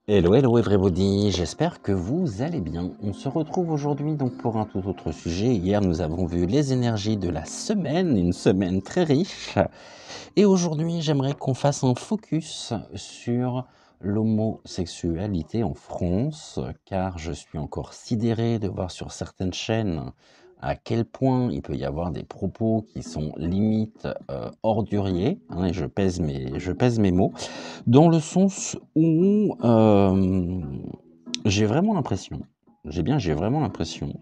Hello, hello everybody, j'espère que vous allez bien. On se retrouve aujourd'hui donc pour un tout autre sujet. Hier nous avons vu les énergies de la semaine, une semaine très riche. Et aujourd'hui j'aimerais qu'on fasse un focus sur l'homosexualité en France, car je suis encore sidéré de voir sur certaines chaînes à quel point il peut y avoir des propos qui sont limite orduriers, hein, et je pèse mes mots, dans le sens où j'ai vraiment l'impression, j'ai vraiment l'impression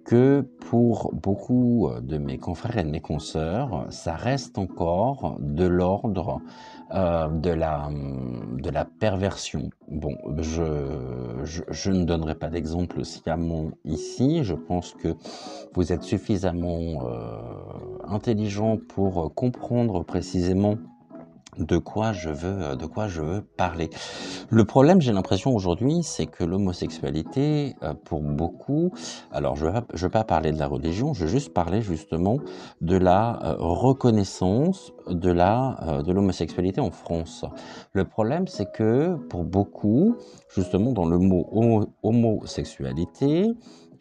que pour beaucoup de mes confrères et de mes consoeurs, ça reste encore de l'ordre de la perversion. Bon, je ne donnerai pas d'exemple sciemment ici. Je pense que vous êtes suffisamment intelligent pour comprendre précisément de quoi je veux parler. Le problème, j'ai l'impression aujourd'hui, c'est que l'homosexualité, pour beaucoup, alors je veux pas parler de la religion, je veux juste parler justement de la reconnaissance de l'homosexualité en France. Le problème, c'est que pour beaucoup, justement dans le mot homosexualité,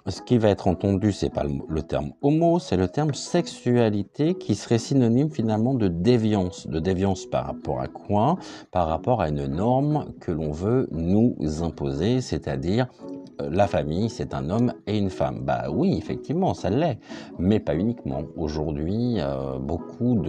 ce qui va être entendu, c'est pas le terme homo, c'est le terme sexualité qui serait synonyme finalement de déviance. De déviance par rapport à quoi? Par rapport à une norme que l'on veut nous imposer, c'est-à-dire la famille, c'est un homme et une femme. Bah oui, effectivement, ça l'est, mais pas uniquement. Aujourd'hui, beaucoup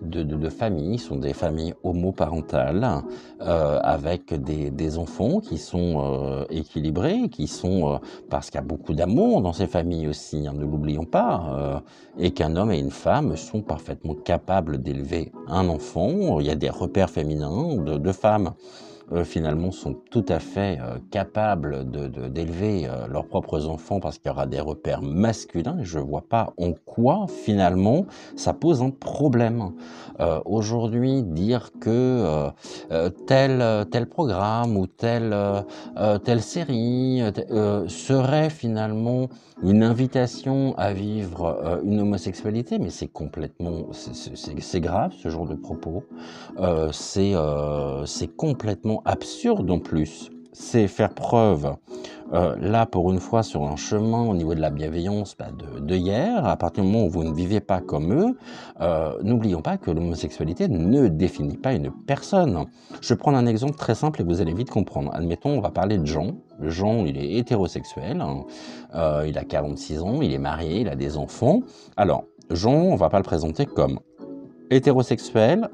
de familles sont des familles homoparentales, avec des enfants qui sont équilibrés, qui sont parce qu'il y a beaucoup d'amour dans ces familles aussi, hein, ne l'oublions pas, et qu'un homme et une femme sont parfaitement capables d'élever un enfant. Il y a des repères féminins de femmes finalement sont tout à fait capables d'élever leurs propres enfants parce qu'il y aura des repères masculins et je ne vois pas en quoi finalement ça pose un problème. Aujourd'hui, dire que tel programme ou telle série serait finalement une invitation à vivre une homosexualité, mais c'est complètement, c'est grave ce genre de propos. C'est complètement absurde en plus. C'est faire preuve, là pour une fois sur un chemin au niveau de la bienveillance de hier, à partir du moment où vous ne vivez pas comme eux, n'oublions pas que l'homosexualité ne définit pas une personne. Je vais prendre un exemple très simple et vous allez vite comprendre. Admettons, on va parler de Jean. Jean, il est hétérosexuel, hein, il a 46 ans, il est marié, il a des enfants. Alors, Jean, on va pas le présenter comme hétérosexuel,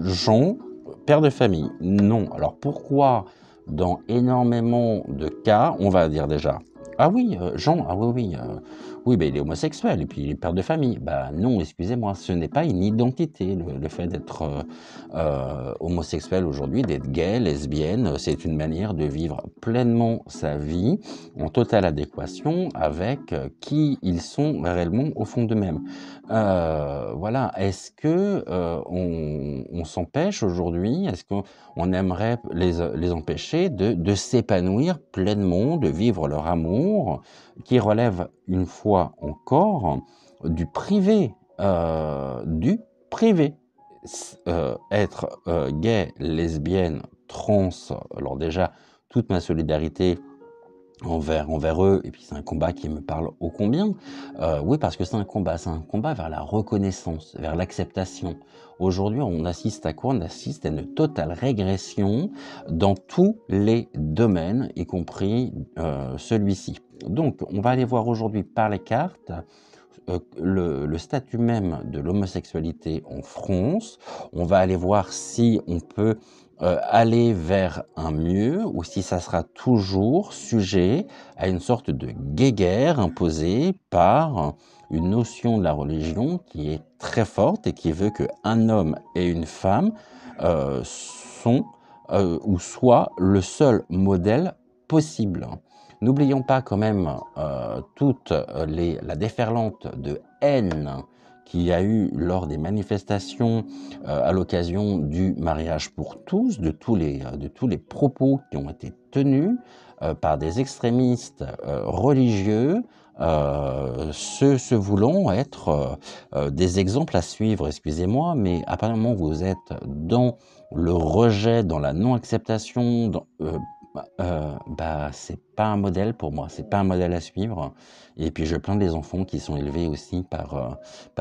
Jean, père de famille. Non. Alors pourquoi dans énormément de cas, on va dire déjà ah oui, Jean, ah oui, oui, oui, ben il est homosexuel et puis il est père de famille. Bah non, excusez-moi, ce n'est pas une identité, le fait d'être homosexuel aujourd'hui, d'être gay, lesbienne, c'est une manière de vivre pleinement sa vie en totale adéquation avec qui ils sont réellement au fond d'eux-mêmes. Voilà, est-ce que on s'empêche aujourd'hui, est-ce qu'on aimerait les empêcher de s'épanouir pleinement, de vivre leur amour, qui relève une fois encore du privé, du privé. Être gay, lesbienne, trans, alors déjà, toute ma solidarité envers eux, et puis c'est un combat qui me parle ô combien. Oui, parce que c'est un combat vers la reconnaissance, vers l'acceptation. Aujourd'hui, on assiste à quoi? On assiste à une totale régression dans tous les domaines, y compris celui-ci. Donc, on va aller voir aujourd'hui par les cartes le statut même de l'homosexualité en France. On va aller voir si on peut aller vers un mieux ou si ça sera toujours sujet à une sorte de guéguerre imposée par une notion de la religion qui est très forte et qui veut qu'un homme et une femme sont ou soient le seul modèle possible. N'oublions pas quand même toute la déferlante de haine qu'il y a eu lors des manifestations à l'occasion du mariage pour tous, de tous les propos qui ont été tenus par des extrémistes religieux, se voulant être des exemples à suivre, excusez-moi, mais à partir du moment où vous êtes dans le rejet, dans la non-acceptation, c'est pas un modèle pour moi, c'est pas un modèle à suivre. Et puis je plains des enfants qui sont élevés aussi par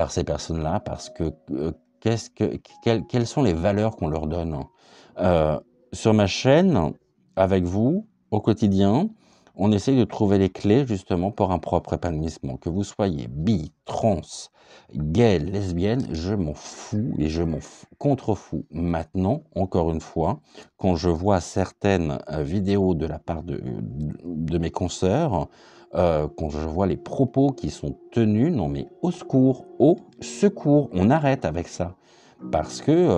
ces personnes-là, parce que quelles sont les valeurs qu'on leur donne? Sur ma chaîne, avec vous, au quotidien, on essaye de trouver les clés justement pour un propre épanouissement. Que vous soyez bi, trans, gay, lesbienne, je m'en fous et je m'en contrefous. Maintenant, encore une fois, quand je vois certaines vidéos de la part de mes consoeurs, quand je vois les propos qui sont tenus, non mais au secours, on arrête avec ça. Parce que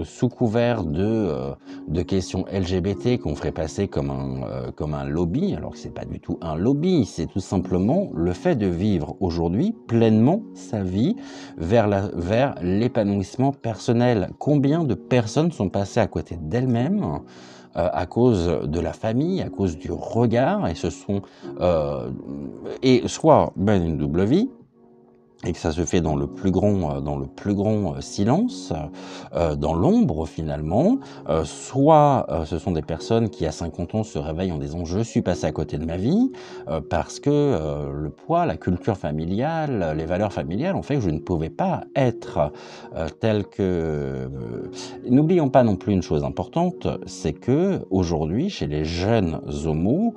sous couvert de questions LGBT qu'on ferait passer comme un lobby, alors que c'est pas du tout un lobby, c'est tout simplement le fait de vivre aujourd'hui pleinement sa vie vers l'épanouissement personnel. Combien de personnes sont passées à côté d'elles-mêmes à cause de la famille, à cause du regard, et et soit mènent une double vie, et que ça se fait dans le plus grand silence, dans l'ombre finalement, soit ce sont des personnes qui à 50 ans se réveillent en disant « je suis passé à côté de ma vie », parce que le poids, la culture familiale, les valeurs familiales ont fait que je ne pouvais pas être tel que... N'oublions pas non plus une chose importante, c'est que aujourd'hui chez les jeunes homos,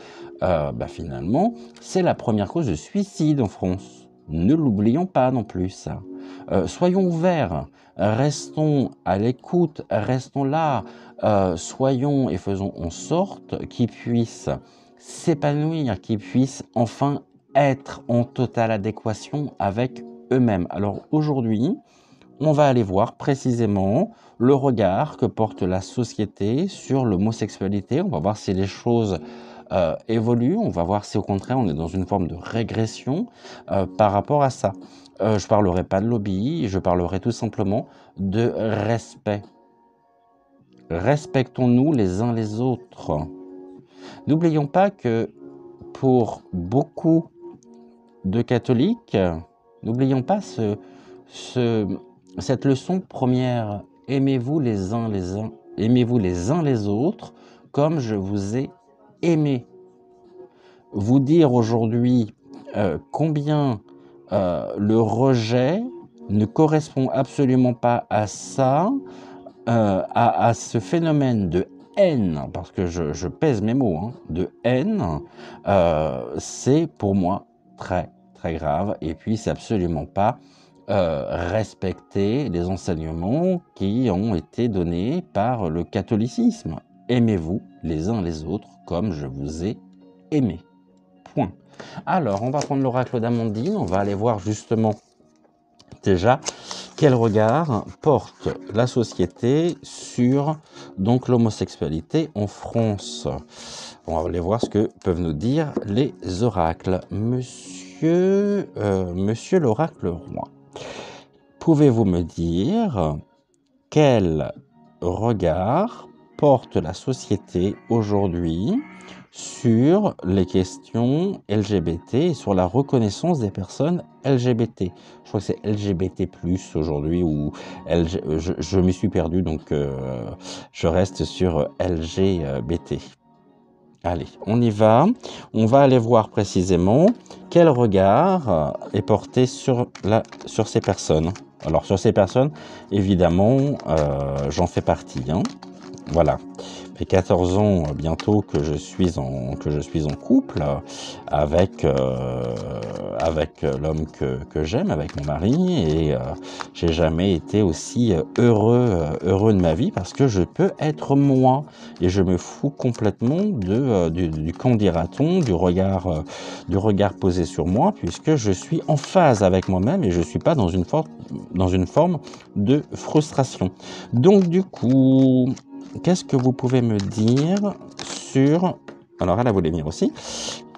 finalement, c'est la première cause de suicide en France. Ne l'oublions pas non plus, ça. Soyons ouverts, restons à l'écoute, restons là, soyons et faisons en sorte qu'ils puissent s'épanouir, qu'ils puissent enfin être en totale adéquation avec eux-mêmes. Alors aujourd'hui, on va aller voir précisément le regard que porte la société sur l'homosexualité. On va voir si les choses évoluent, on va voir si au contraire on est dans une forme de régression par rapport à ça. Je parlerai pas de lobby, je parlerai tout simplement de respect. Respectons-nous les uns les autres. N'oublions pas que pour beaucoup de catholiques, n'oublions pas cette leçon première. Aimez-vous les uns les autres comme je vous ai aimé. Vous dire aujourd'hui combien le rejet ne correspond absolument pas à ça, à ce phénomène de haine, parce que je pèse mes mots, hein, de haine, c'est pour moi très très grave, et puis c'est absolument pas respecter les enseignements qui ont été donnés par le catholicisme. Aimez-vous les uns les autres comme je vous ai aimé. Point. Alors, on va prendre l'oracle d'Amandine, on va aller voir justement déjà quel regard porte la société sur donc l'homosexualité en France. On va aller voir ce que peuvent nous dire les oracles. Monsieur l'oracle roi, pouvez-vous me dire quel regard porte la société aujourd'hui sur les questions LGBT et sur la reconnaissance des personnes LGBT? Je crois que c'est LGBT+, aujourd'hui, ou je m'y suis perdu, donc je reste sur LGBT. Allez, on y va. On va aller voir précisément quel regard est porté sur ces personnes. Alors, sur ces personnes, évidemment, j'en fais partie, hein. Voilà. Ça fait 14 ans bientôt que je suis en couple avec l'homme que j'aime, avec mon mari, et j'ai jamais été aussi heureux de ma vie, parce que je peux être moi et je me fous complètement du qu'en dira-t-on, du regard posé sur moi, puisque je suis en phase avec moi-même et je suis pas dans une forme de frustration. Donc du coup, qu'est-ce que vous pouvez me dire sur... Alors elle a voulu venir aussi.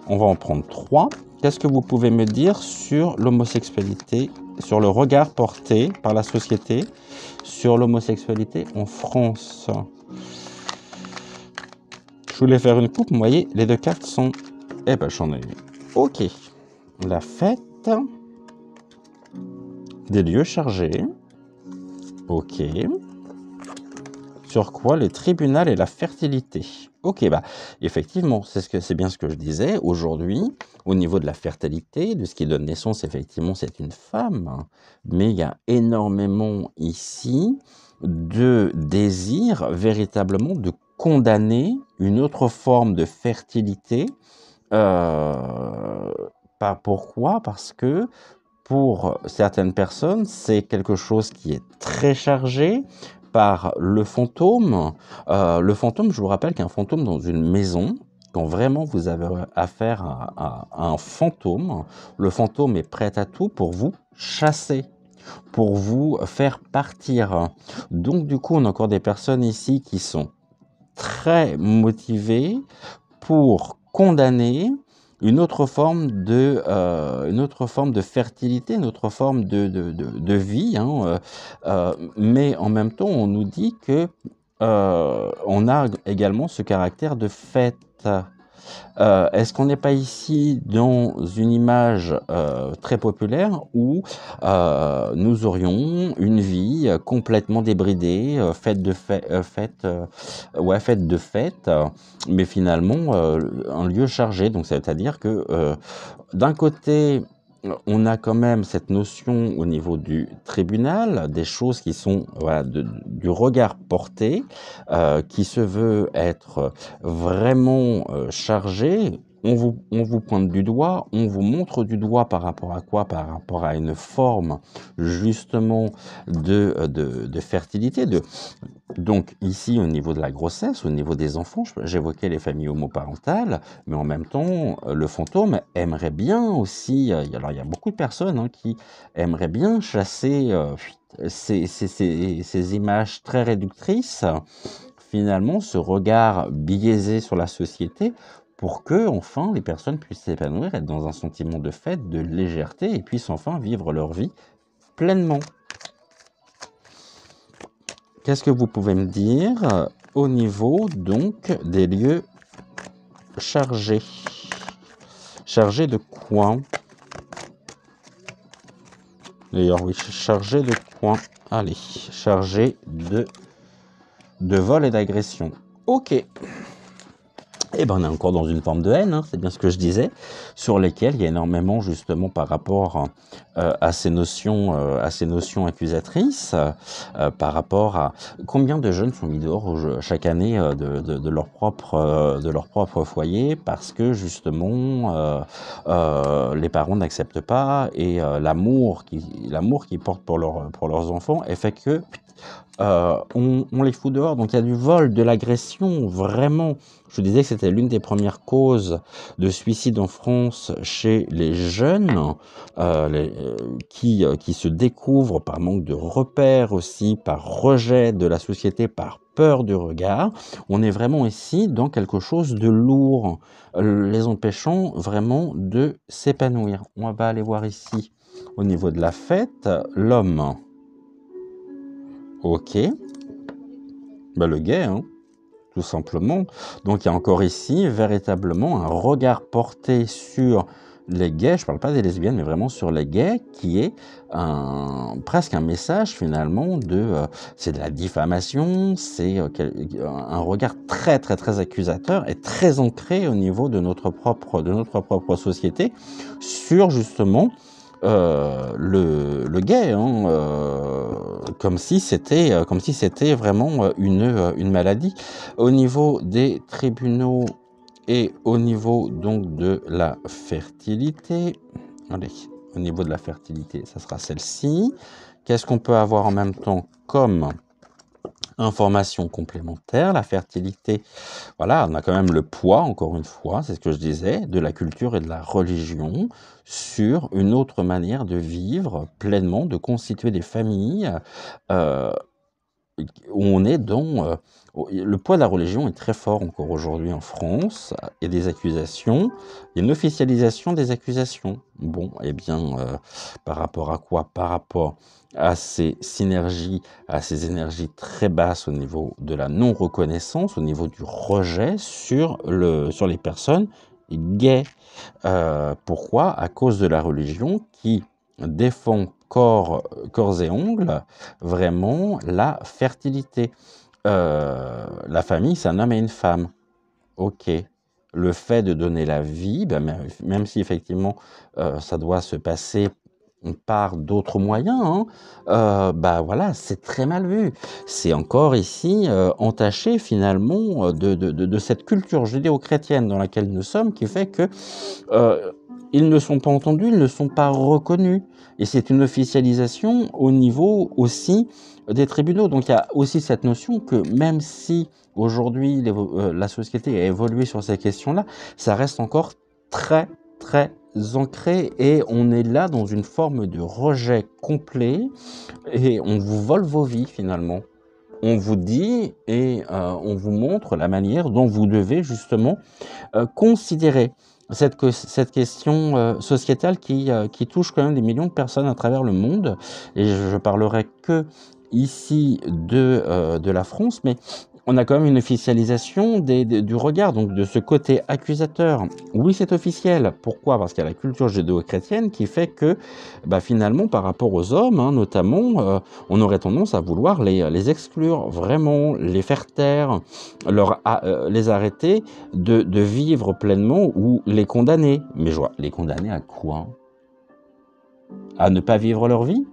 On va en prendre 3. Qu'est-ce que vous pouvez me dire sur l'homosexualité, sur le regard porté par la société sur l'homosexualité en France? Je voulais faire une coupe, vous voyez, les 2 cartes sont... Eh ben, j'en ai... Ok. La fête des lieux chargés. Ok. Sur quoi? Le tribunal et la fertilité. Ok, bah effectivement, c'est bien ce que je disais. Aujourd'hui, au niveau de la fertilité, de ce qui donne naissance, effectivement, c'est une femme. Mais il y a énormément ici de désir véritablement de condamner une autre forme de fertilité. Pourquoi? Parce que pour certaines personnes, c'est quelque chose qui est très chargé par le fantôme. Le fantôme, je vous rappelle qu'un fantôme dans une maison, quand vraiment vous avez affaire à un fantôme, le fantôme est prêt à tout pour vous chasser, pour vous faire partir. Donc du coup, on a encore des personnes ici qui sont très motivées pour condamner une autre forme de fertilité, une autre forme de vie, hein, mais en même temps, on nous dit que on a également ce caractère de fête. Est-ce qu'on n'est pas ici dans une image très populaire où nous aurions une vie complètement débridée, faite de fête, mais finalement un lieu chargé. Donc c'est-à-dire que d'un côté, on a quand même cette notion au niveau du tribunal, des choses qui sont voilà, du regard porté, qui se veut être vraiment chargé. On vous pointe du doigt, on vous montre du doigt par rapport à quoi? Par rapport à une forme justement de fertilité. Donc ici, au niveau de la grossesse, au niveau des enfants, j'évoquais les familles homoparentales, mais en même temps, le fantôme aimerait bien aussi, alors il y a beaucoup de personnes hein, qui aimeraient bien chasser ces images très réductrices, finalement, ce regard biaisé sur la société, pour que, enfin, les personnes puissent s'épanouir, être dans un sentiment de fête, de légèreté, et puissent enfin vivre leur vie pleinement. Qu'est-ce que vous pouvez me dire au niveau, donc, des lieux chargés? Chargés de quoi? D'ailleurs, oui, chargés de quoi? Allez, chargés de vol et d'agression. Ok. Eh ben, on est encore dans une forme de haine, hein, c'est bien ce que je disais, sur lesquelles il y a énormément justement par rapport à ces notions accusatrices, par rapport à combien de jeunes sont mis dehors chaque année de leur propre foyer parce que justement les parents n'acceptent pas et l'amour qu'ils portent pour leurs enfants est fait que on les fout dehors. Donc il y a du vol, de l'agression, vraiment. Je vous disais que c'était l'une des premières causes de suicide en France chez les jeunes qui se découvrent par manque de repères aussi, par rejet de la société, par peur du regard. On est vraiment ici dans quelque chose de lourd, les empêchant vraiment de s'épanouir. On va aller voir ici, au niveau de la fête, l'homme. Ok, ben, le gay, hein, tout simplement. Donc il y a encore ici véritablement un regard porté sur les gays, je ne parle pas des lesbiennes, mais vraiment sur les gays, qui est presque un message finalement c'est de la diffamation, c'est un regard très très très accusateur et très ancré au niveau de notre propre société sur justement le gay, hein, comme si c'était vraiment une maladie. Au niveau des tribunaux et au niveau donc de la fertilité, allez, au niveau de la fertilité, ça sera celle-ci. Qu'est-ce qu'on peut avoir en même temps comme information complémentaire? La fertilité, voilà, on a quand même le poids, encore une fois, c'est ce que je disais, de la culture et de la religion sur une autre manière de vivre pleinement, de constituer des familles où on est dans, le poids de la religion est très fort encore aujourd'hui en France. Il y a des accusations, il y a une officialisation des accusations. Bon, eh bien, par rapport à quoi? Par rapport à ces synergies, à ces énergies très basses au niveau de la non-reconnaissance, au niveau du rejet sur les personnes gays. Pourquoi? À cause de la religion qui défend corps et ongles vraiment la fertilité. La famille, c'est un homme et une femme. OK. Le fait de donner la vie, bah, même si effectivement, ça doit se passer par d'autres moyens, hein, bah, voilà, c'est très mal vu. C'est encore ici, entaché finalement, de cette culture judéo-chrétienne dans laquelle nous sommes, qui fait que, heu, ils ne sont pas entendus, ils ne sont pas reconnus et c'est une officialisation au niveau aussi des tribunaux. Donc il y a aussi cette notion que même si aujourd'hui la société a évolué sur ces questions-là, ça reste encore très, très ancré et on est là dans une forme de rejet complet et on vous vole vos vies finalement. On vous dit et on vous montre la manière dont vous devez justement considérer cette question sociétale qui touche quand même des millions de personnes à travers le monde. Et je parlerai que ici de la France, mais on a quand même une officialisation du regard, donc de ce côté accusateur. Oui, c'est officiel. Pourquoi? Parce qu'il y a la culture judéo-chrétienne qui fait que, bah, finalement, par rapport aux hommes, hein, notamment, on aurait tendance à vouloir les exclure, vraiment, les faire taire, les arrêter de vivre pleinement ou les condamner. Mais je vois, les condamner à quoi? À ne pas vivre leur vie?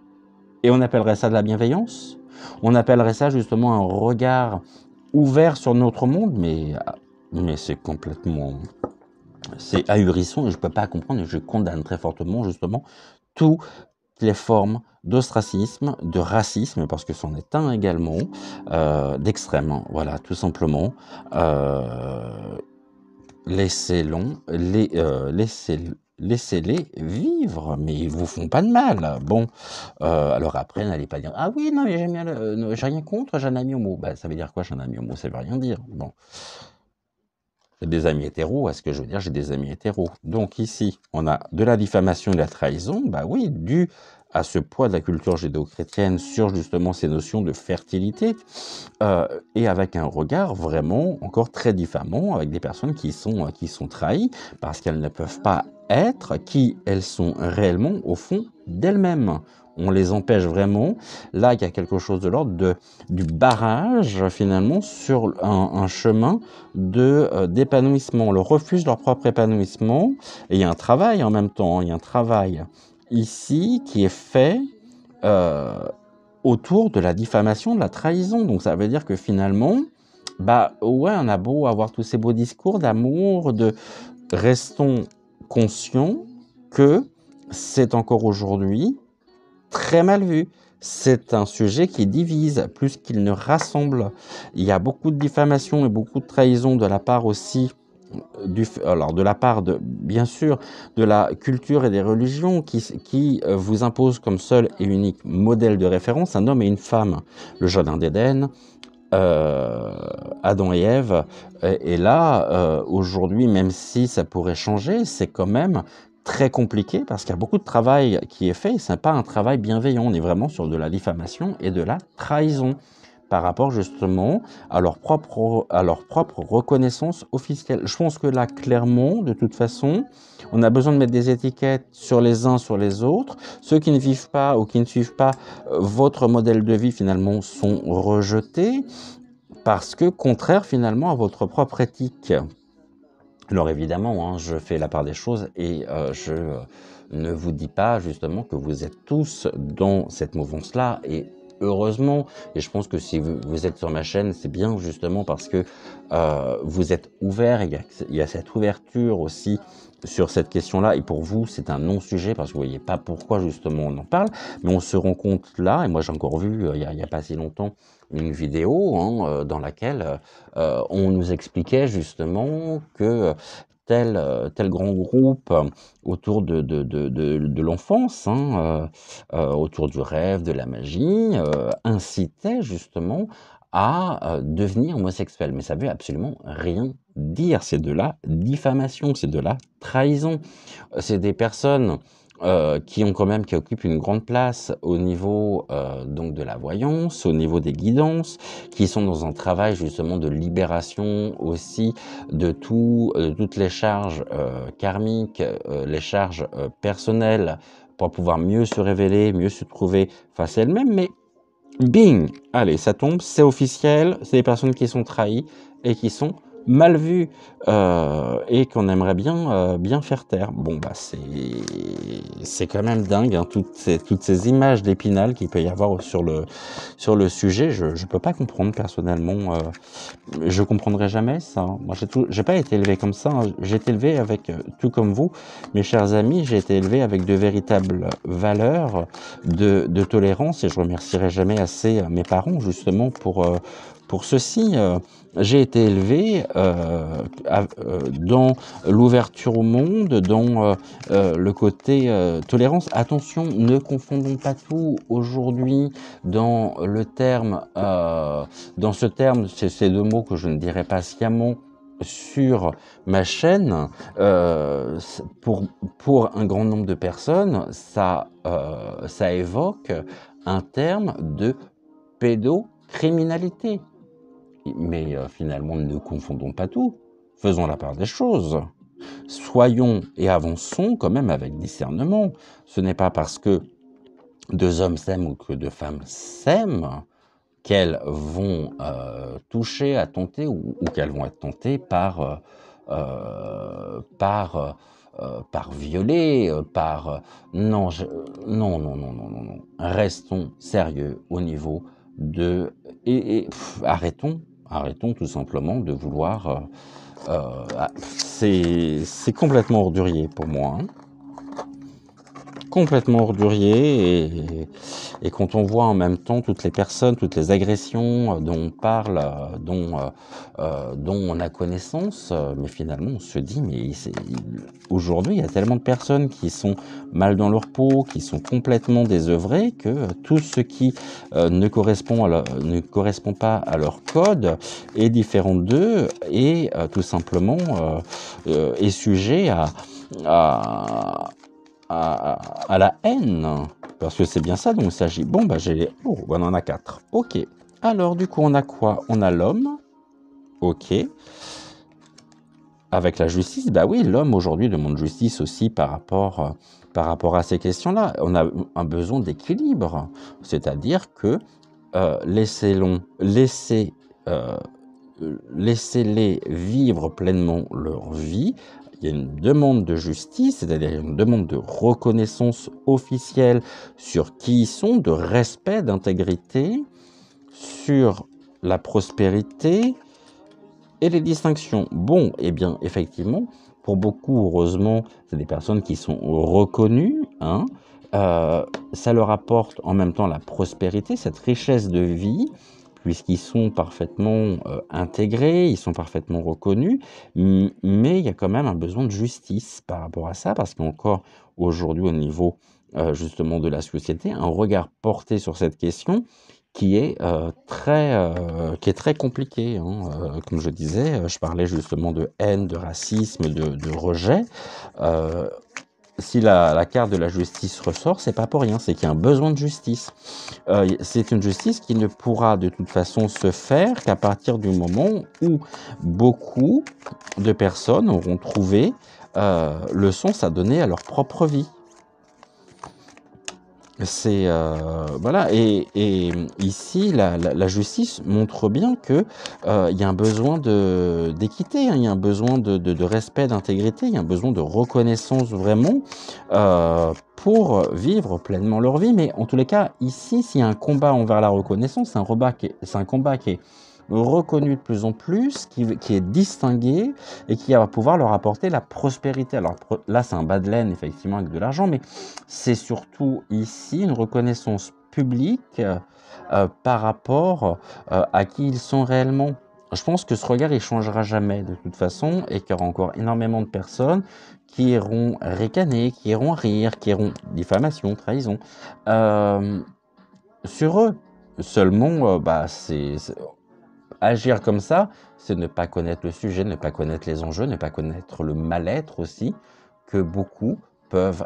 Et on appellerait ça de la bienveillance? On appellerait ça justement un regard ouvert sur notre monde, mais c'est complètement, c'est ahurissant et je ne peux pas comprendre et je condamne très fortement justement toutes les formes d'ostracisme, de racisme, parce que c'en est un également, d'extrême, hein, voilà, tout simplement. Laissez-les vivre, mais ils vous font pas de mal. Bon, alors après, n'allez pas dire: «Ah oui, non, mais j'aime bien j'ai rien contre, j'ai un ami homo». Bah, ça veut dire quoi, j'ai un ami homo? Ça veut rien dire. Bon, j'ai des amis hétéros, est-ce que je veux dire j'ai des amis hétéros? Donc ici, on a de la diffamation et de la trahison, bah oui, dû à ce poids de la culture judéo-chrétienne sur justement ces notions de fertilité, et avec un regard vraiment encore très diffamant, avec des personnes qui sont trahies parce qu'elles ne peuvent pas être qui elles sont réellement au fond d'elles-mêmes. On les empêche vraiment. Là, il y a quelque chose de l'ordre du barrage finalement sur un chemin d'épanouissement. On leur refuse leur propre épanouissement. Et il y a un travail en même temps, hein. Il y a un travail ici qui est fait euh, autour de la diffamation, de la trahison. Donc ça veut dire que finalement, bah ouais, on a beau avoir tous ces beaux discours d'amour, restons conscients que c'est encore aujourd'hui très mal vu. C'est un sujet qui divise plus qu'il ne rassemble. Il y a beaucoup de diffamation et beaucoup de trahison de la part aussi alors de la part de, bien sûr, de la culture et des religions qui vous imposent comme seul et unique modèle de référence un homme et une femme. Le jardin d'Éden, Adam et Ève, et là, aujourd'hui, même si ça pourrait changer, c'est quand même très compliqué parce qu'il y a beaucoup de travail qui est fait et ce n'est pas un travail bienveillant. On est vraiment sur de la diffamation et de la trahison par rapport justement à leur propre reconnaissance officielle. Je pense que là, clairement, de toute façon, on a besoin de mettre des étiquettes sur les uns, sur les autres. Ceux qui ne vivent pas ou qui ne suivent pas votre modèle de vie, finalement, sont rejetés parce que contraire, finalement, à votre propre éthique. Alors évidemment, hein, je fais la part des choses et je ne vous dis pas justement que vous êtes tous dans cette mouvance-là et heureusement, et je pense que si vous êtes sur ma chaîne, c'est bien justement parce que vous êtes ouvert et il y a cette ouverture aussi sur cette question-là et pour vous c'est un non-sujet parce que vous voyez pas pourquoi justement on en parle, mais on se rend compte là, et moi j'ai encore vu il y a pas si longtemps une vidéo hein, dans laquelle on nous expliquait justement que tel grand groupe autour de l'enfance, hein, autour du rêve, de la magie, incitait justement à devenir homosexuel. Mais ça veut absolument rien dire. C'est de la diffamation, c'est de la trahison. C'est des personnes qui occupent une grande place au niveau donc de la voyance, au niveau des guidances, qui sont dans un travail justement de libération aussi de toutes les charges karmiques, les charges personnelles, pour pouvoir mieux se révéler, mieux se trouver face à elles-mêmes. Mais bing! Allez, ça tombe, c'est officiel, c'est des personnes qui sont trahies et qui sont mal vues et qu'on aimerait bien faire taire. Bon, bah, c'est quand même dingue, hein, toutes ces images d'Épinal qu'il peut y avoir sur le sujet. Je peux pas comprendre personnellement, je comprendrai jamais ça, hein. Moi, j'ai pas été élevé comme ça, hein. J'ai été élevé avec, tout comme vous, mes chers amis, j'ai été élevé avec de véritables valeurs de tolérance, et je remercierai jamais assez mes parents justement pour ceci. J'ai été élevé dans l'ouverture au monde, dans le côté tolérance. Attention, ne confondons pas tout. Aujourd'hui, dans ce terme, c'est ces deux mots que je ne dirai pas sciemment sur ma chaîne, pour un grand nombre de personnes, ça évoque un terme de pédocriminalité. Mais finalement, ne confondons pas tout. Faisons la part des choses. Soyons et avançons quand même avec discernement. Ce n'est pas parce que deux hommes s'aiment ou que deux femmes s'aiment qu'elles vont toucher, attenter, ou qu'elles vont être tentées par violer, non, non, non, non, non, non, non. Restons sérieux au niveau arrêtons tout simplement de vouloir. C'est complètement ordurier pour moi, hein. Complètement ordurier, et quand on voit en même temps toutes les personnes, toutes les agressions dont on parle, dont on a connaissance, mais finalement on se dit, mais aujourd'hui il y a tellement de personnes qui sont mal dans leur peau, qui sont complètement désœuvrées, que tout ce qui ne correspond pas à leur code est différent d'eux, et tout simplement est sujet à la haine, parce que c'est bien ça dont il s'agit. Bon, bah on en a 4. Ok. Alors, du coup, on a quoi? On a l'homme. Ok. Avec la justice, bah oui, l'homme aujourd'hui demande justice aussi par rapport à ces questions-là. On a un besoin d'équilibre, c'est-à-dire que laissez-les vivre pleinement leur vie. Il y a une demande de justice, c'est-à-dire une demande de reconnaissance officielle sur qui ils sont, de respect, d'intégrité, sur la prospérité et les distinctions. Bon, eh bien, effectivement, pour beaucoup, heureusement, c'est des personnes qui sont reconnues, hein. Ça leur apporte en même temps la prospérité, cette richesse de vie, puisqu'ils sont parfaitement intégrés, ils sont parfaitement reconnus, mais il y a quand même un besoin de justice par rapport à ça, parce qu'encore aujourd'hui, au niveau justement de la société, un regard porté sur cette question qui est très compliqué, hein. Comme je disais, je parlais justement de haine, de racisme, de rejet. Si la carte de la justice ressort, c'est pas pour rien, c'est qu'il y a un besoin de justice. C'est une justice qui ne pourra de toute façon se faire qu'à partir du moment où beaucoup de personnes auront trouvé le sens à donner à leur propre vie. C'est voilà, et ici la justice montre bien que il y a un besoin d'équité, hein, il y a un besoin de respect, d'intégrité, il y a un besoin de reconnaissance vraiment pour vivre pleinement leur vie. Mais en tous les cas, ici, s'il y a un combat envers la reconnaissance, c'est un combat qui est reconnu de plus en plus, qui est distingué et qui va pouvoir leur apporter la prospérité. Alors là, c'est un bas de laine, effectivement, avec de l'argent, mais c'est surtout ici une reconnaissance publique par rapport à qui ils sont réellement. je pense que ce regard, il changera jamais de toute façon et qu'il y aura encore énormément de personnes qui iront ricaner, qui iront rire, qui iront diffamation, trahison, sur eux. Seulement, agir comme ça, c'est ne pas connaître le sujet, ne pas connaître les enjeux, ne pas connaître le mal-être aussi que beaucoup peuvent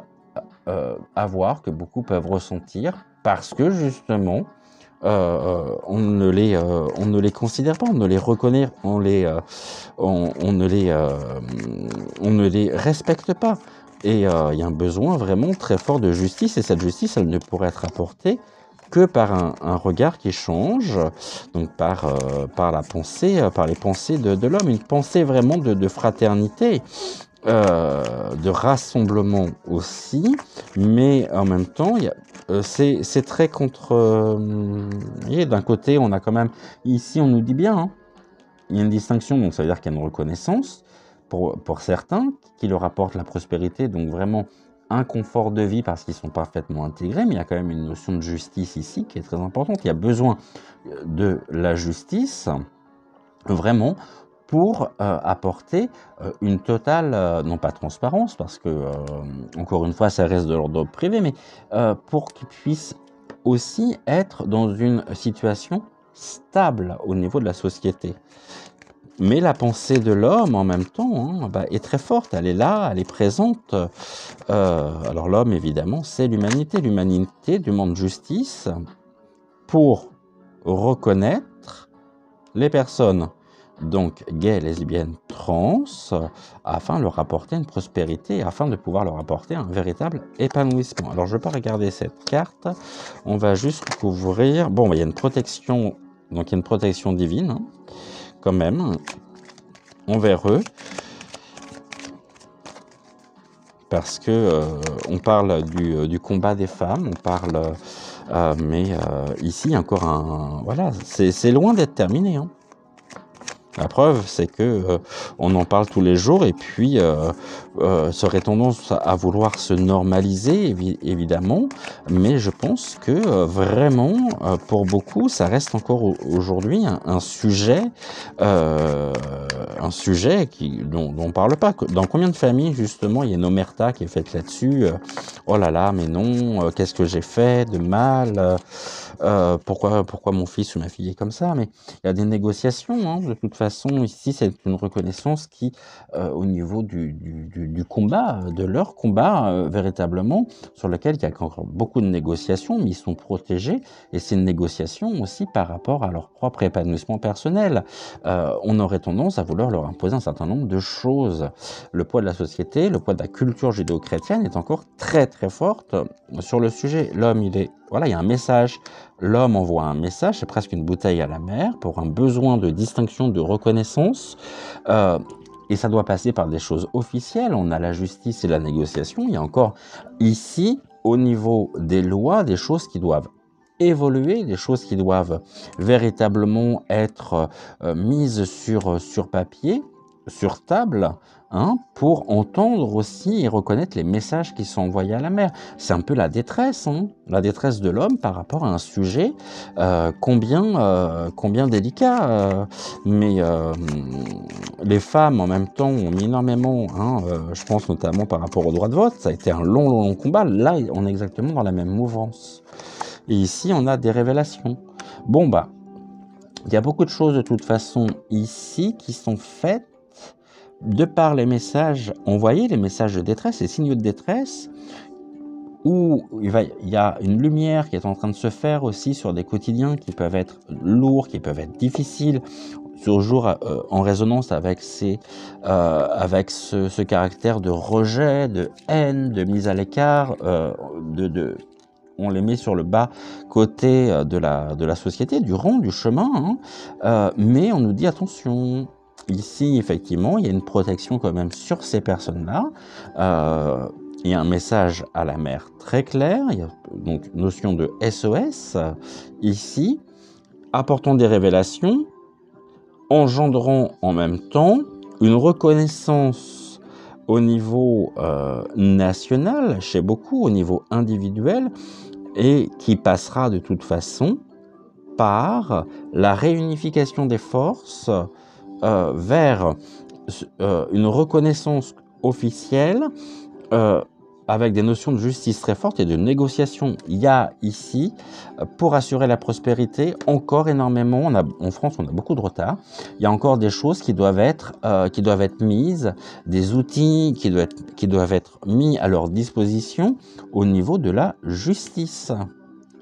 avoir, que beaucoup peuvent ressentir, parce que justement, on ne les considère pas, on ne les reconnaît, on ne les respecte pas. Et il y a un besoin vraiment très fort de justice, et cette justice, elle ne pourrait être apportée que par un regard qui change, donc par la pensée, par les pensées de l'homme, une pensée vraiment de fraternité, de rassemblement aussi, mais en même temps, c'est très contre... d'un côté, on a quand même... Ici, on nous dit bien, hein, il y a une distinction, donc ça veut dire qu'il y a une reconnaissance pour certains qui leur apportent la prospérité, donc vraiment un confort de vie parce qu'ils sont parfaitement intégrés, mais il y a quand même une notion de justice ici qui est très importante. Il y a besoin de la justice, vraiment, pour apporter une totale, non pas transparence, parce que, encore une fois, ça reste de l'ordre privé, mais pour qu'ils puissent aussi être dans une situation stable au niveau de la société. Mais la pensée de l'homme, en même temps, hein, est très forte, elle est là, elle est présente. Alors l'homme, évidemment, c'est l'humanité. L'humanité demande justice pour reconnaître les personnes, donc gays, lesbiennes, trans, afin de leur apporter une prospérité, afin de pouvoir leur apporter un véritable épanouissement. Alors je ne vais pas regarder cette carte, on va juste couvrir... Bon, il y a une protection, donc il y a une protection divine, hein, quand même, envers eux, parce que on parle du combat des femmes, on parle, mais ici, il y a encore un... Voilà, c'est loin d'être terminé, hein. La preuve, c'est que on en parle tous les jours et puis ça aurait tendance à vouloir se normaliser, évidemment, mais je pense que vraiment, pour beaucoup, ça reste encore aujourd'hui un sujet dont on ne parle pas. Dans combien de familles, justement, il y a une omerta qui est faite là-dessus, oh là là, mais non, qu'est-ce que j'ai fait de mal, pourquoi mon fils ou ma fille est comme ça, mais il y a des négociations, hein, de toute façon. Ici, c'est une reconnaissance qui, au niveau du combat, de leur combat, véritablement, sur lequel il y a encore beaucoup de négociations, mais ils sont protégés, et c'est une négociation aussi par rapport à leur propre épanouissement personnel. On aurait tendance à vouloir leur imposer un certain nombre de choses. Le poids de la société, le poids de la culture judéo-chrétienne est encore très très forte sur le sujet. L'homme, voilà, il y a un message. L'homme envoie un message, c'est presque une bouteille à la mer, pour un besoin de distinction, de reconnaissance, et ça doit passer par des choses officielles. On a la justice et la négociation. Il y a encore ici, au niveau des lois, des choses qui doivent évoluer, des choses qui doivent véritablement être mises sur papier, sur table, hein, pour entendre aussi et reconnaître les messages qui sont envoyés à la mer. C'est un peu la détresse, hein, la détresse de l'homme par rapport à un sujet combien délicat. Mais les femmes, en même temps, ont mis énormément, hein, je pense notamment par rapport au droit de vote, ça a été un long combat. Là, on est exactement dans la même mouvance. Et ici, on a des révélations. Bon, il y a beaucoup de choses de toute façon ici qui sont faites de par les messages envoyés, les messages de détresse, les signaux de détresse, où il y a une lumière qui est en train de se faire aussi sur des quotidiens qui peuvent être lourds, qui peuvent être difficiles, toujours en résonance avec ce caractère de rejet, de haine, de mise à l'écart, on les met sur le bas côté de la société, du rond, du chemin, hein, mais on nous dit attention. Ici, effectivement, il y a une protection quand même sur ces personnes-là. Il y a un message à la mer très clair. Il y a donc notion de SOS ici, apportant des révélations, engendrant en même temps une reconnaissance au niveau national, chez beaucoup, au niveau individuel, et qui passera de toute façon par la réunification des forces vers une reconnaissance officielle avec des notions de justice très fortes et de négociation. Il y a ici, pour assurer la prospérité, encore énormément, en France on a beaucoup de retard, il y a encore des choses qui doivent être mises, des outils qui doivent être mis à leur disposition au niveau de la justice.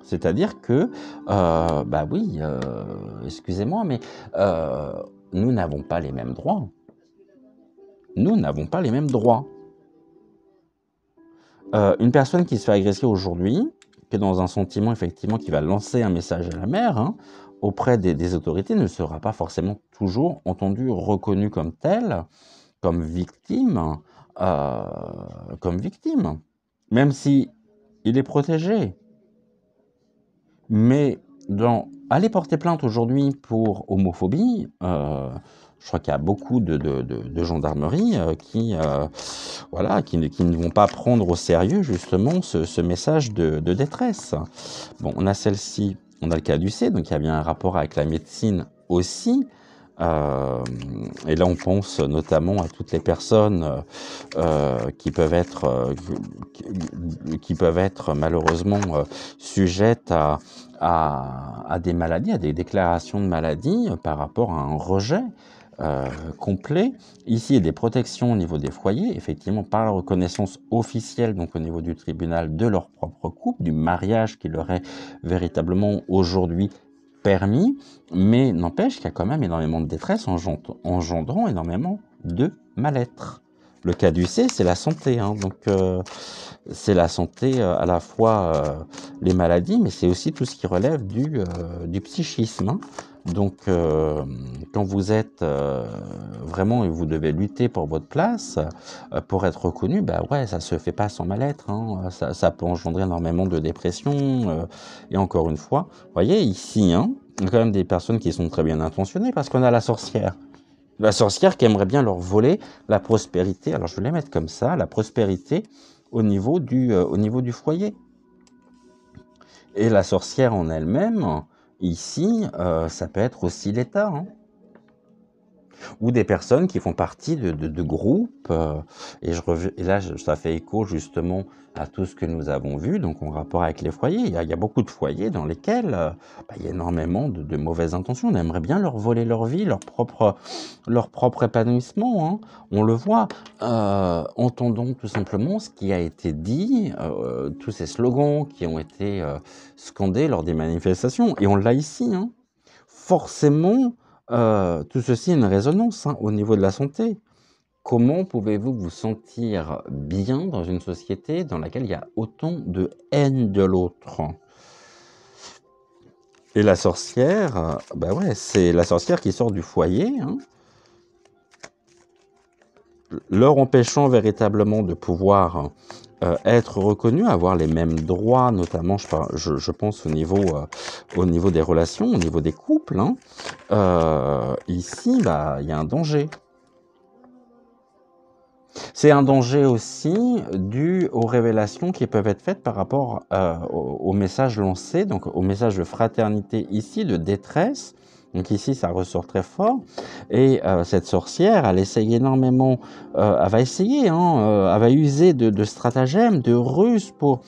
C'est-à-dire que, bah oui, excusez-moi, mais nous n'avons pas les mêmes droits. Nous n'avons pas les mêmes droits. Une personne qui se fait agresser aujourd'hui, qui est dans un sentiment effectivement qui va lancer un message à la mère, hein, auprès des autorités, ne sera pas forcément toujours entendue, reconnue comme telle, comme victime, même si il est protégé. Mais aller porter plainte aujourd'hui pour homophobie, je crois qu'il y a beaucoup de gendarmerie voilà, qui ne vont pas prendre au sérieux justement ce message de détresse. Bon, on a celle-ci, on a le cas du C, donc il y a bien un rapport avec la médecine aussi. Et là, on pense notamment à toutes les personnes qui peuvent être malheureusement sujettes à des maladies, à des déclarations de maladies par rapport à un rejet complet. Ici, il y a des protections au niveau des foyers, effectivement, par la reconnaissance officielle, donc au niveau du tribunal, de leur propre couple, du mariage qui leur est véritablement aujourd'hui permis, mais n'empêche qu'il y a quand même énormément de détresse engendrant énormément de mal-être. Le cas du C, c'est la santé, hein, donc c'est la santé à la fois les maladies, mais c'est aussi tout ce qui relève du psychisme. Hein. Donc quand vous êtes vraiment et vous devez lutter pour votre place, pour être reconnu, bah ouais, ça se fait pas sans mal-être, hein. Ça peut engendrer énormément de dépression, et encore une fois, vous voyez ici, hein, il y a quand même des personnes qui sont très bien intentionnées parce qu'on a la sorcière. La sorcière qui aimerait bien leur voler la prospérité, alors je vais les mettre comme ça, la prospérité au niveau du foyer. Et la sorcière en elle-même, ici, ça peut être aussi l'État, hein. Ou des personnes qui font partie de groupes, et là, ça fait écho justement à tout ce que nous avons vu, donc en rapport avec les foyers. Il y a beaucoup de foyers dans lesquels il y a énormément de mauvaises intentions. On aimerait bien leur voler leur vie, leur propre épanouissement. Hein. On le voit. Entendons tout simplement ce qui a été dit, tous ces slogans qui ont été scandés lors des manifestations. Et on l'a ici. Hein. Forcément, tout ceci a une résonance au niveau de la santé. Comment pouvez-vous vous sentir bien dans une société dans laquelle il y a autant de haine de l'autre? Et la sorcière, bah ouais, c'est la sorcière qui sort du foyer, hein, leur empêchant véritablement de pouvoir être reconnus, avoir les mêmes droits, notamment je pense au niveau des relations, au niveau des couples. Hein. Ici, il y a un danger. C'est un danger aussi dû aux révélations qui peuvent être faites par rapport au message lancé, donc au message de fraternité ici, de détresse. Donc ici, ça ressort très fort. Et cette sorcière, elle essaye énormément, elle va essayer, hein, elle va user de stratagèmes, de ruses pour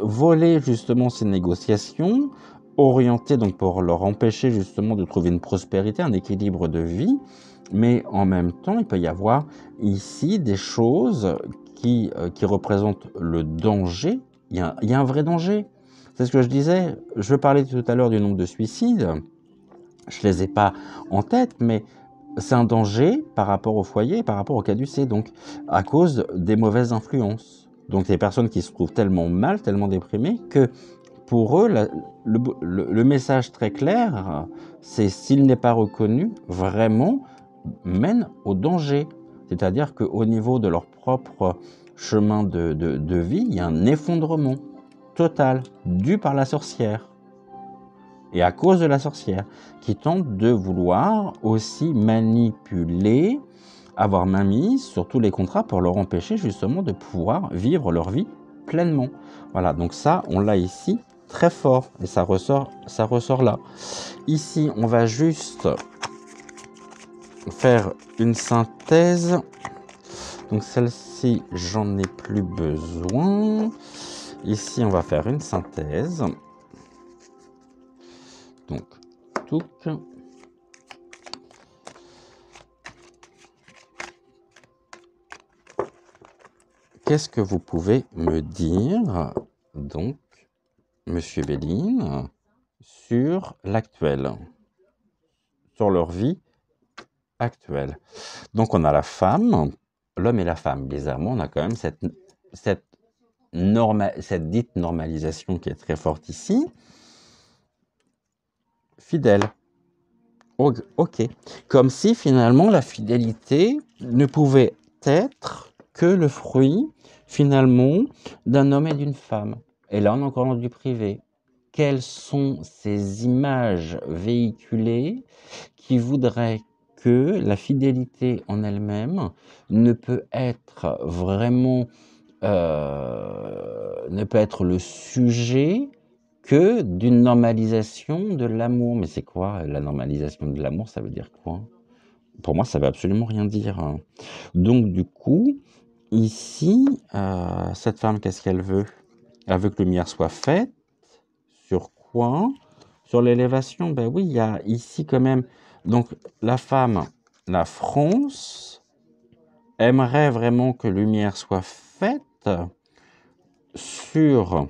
voler justement ces négociations, orientées donc pour leur empêcher justement de trouver une prospérité, un équilibre de vie. Mais en même temps, il peut y avoir ici des choses qui représentent le danger. Il y a un vrai danger. C'est ce que je disais. Je parlais tout à l'heure du nombre de suicides. Je ne les ai pas en tête, mais c'est un danger par rapport au foyer, par rapport au caducée, donc à cause des mauvaises influences. Donc des personnes qui se trouvent tellement mal, tellement déprimées, que pour eux, le message très clair, c'est s'il n'est pas reconnu, vraiment, mène au danger. C'est-à-dire qu'au niveau de leur propre chemin de vie, il y a un effondrement total dû par la sorcière. Et à cause de la sorcière, qui tente de vouloir aussi manipuler, avoir mainmise sur tous les contrats pour leur empêcher justement de pouvoir vivre leur vie pleinement. Voilà, donc ça, on l'a ici très fort et ça ressort là. Ici, on va juste faire une synthèse. Donc celle-ci, j'en ai plus besoin. Ici, on va faire une synthèse. Donc, touc. Qu'est-ce que vous pouvez me dire, donc, Monsieur Béline, sur l'actuel, sur leur vie actuelle? Donc, on a la femme, l'homme et la femme. Bizarrement, on a quand même cette dite normalisation qui est très forte ici. Fidèle. Ok. Comme si finalement la fidélité ne pouvait être que le fruit finalement d'un homme et d'une femme. Et là, on est encore dans du privé. Quelles sont ces images véhiculées qui voudraient que la fidélité en elle-même ne peut être vraiment, ne peut être le sujet que d'une normalisation de l'amour. Mais c'est quoi la normalisation de l'amour? Ça veut dire quoi? Pour moi, ça veut absolument rien dire. Donc du coup, ici, cette femme, qu'est-ce qu'elle veut? Elle veut que lumière soit faite. Sur quoi? Sur l'élévation. Ben oui, il y a ici quand même. Donc la femme, la France, aimerait vraiment que lumière soit faite sur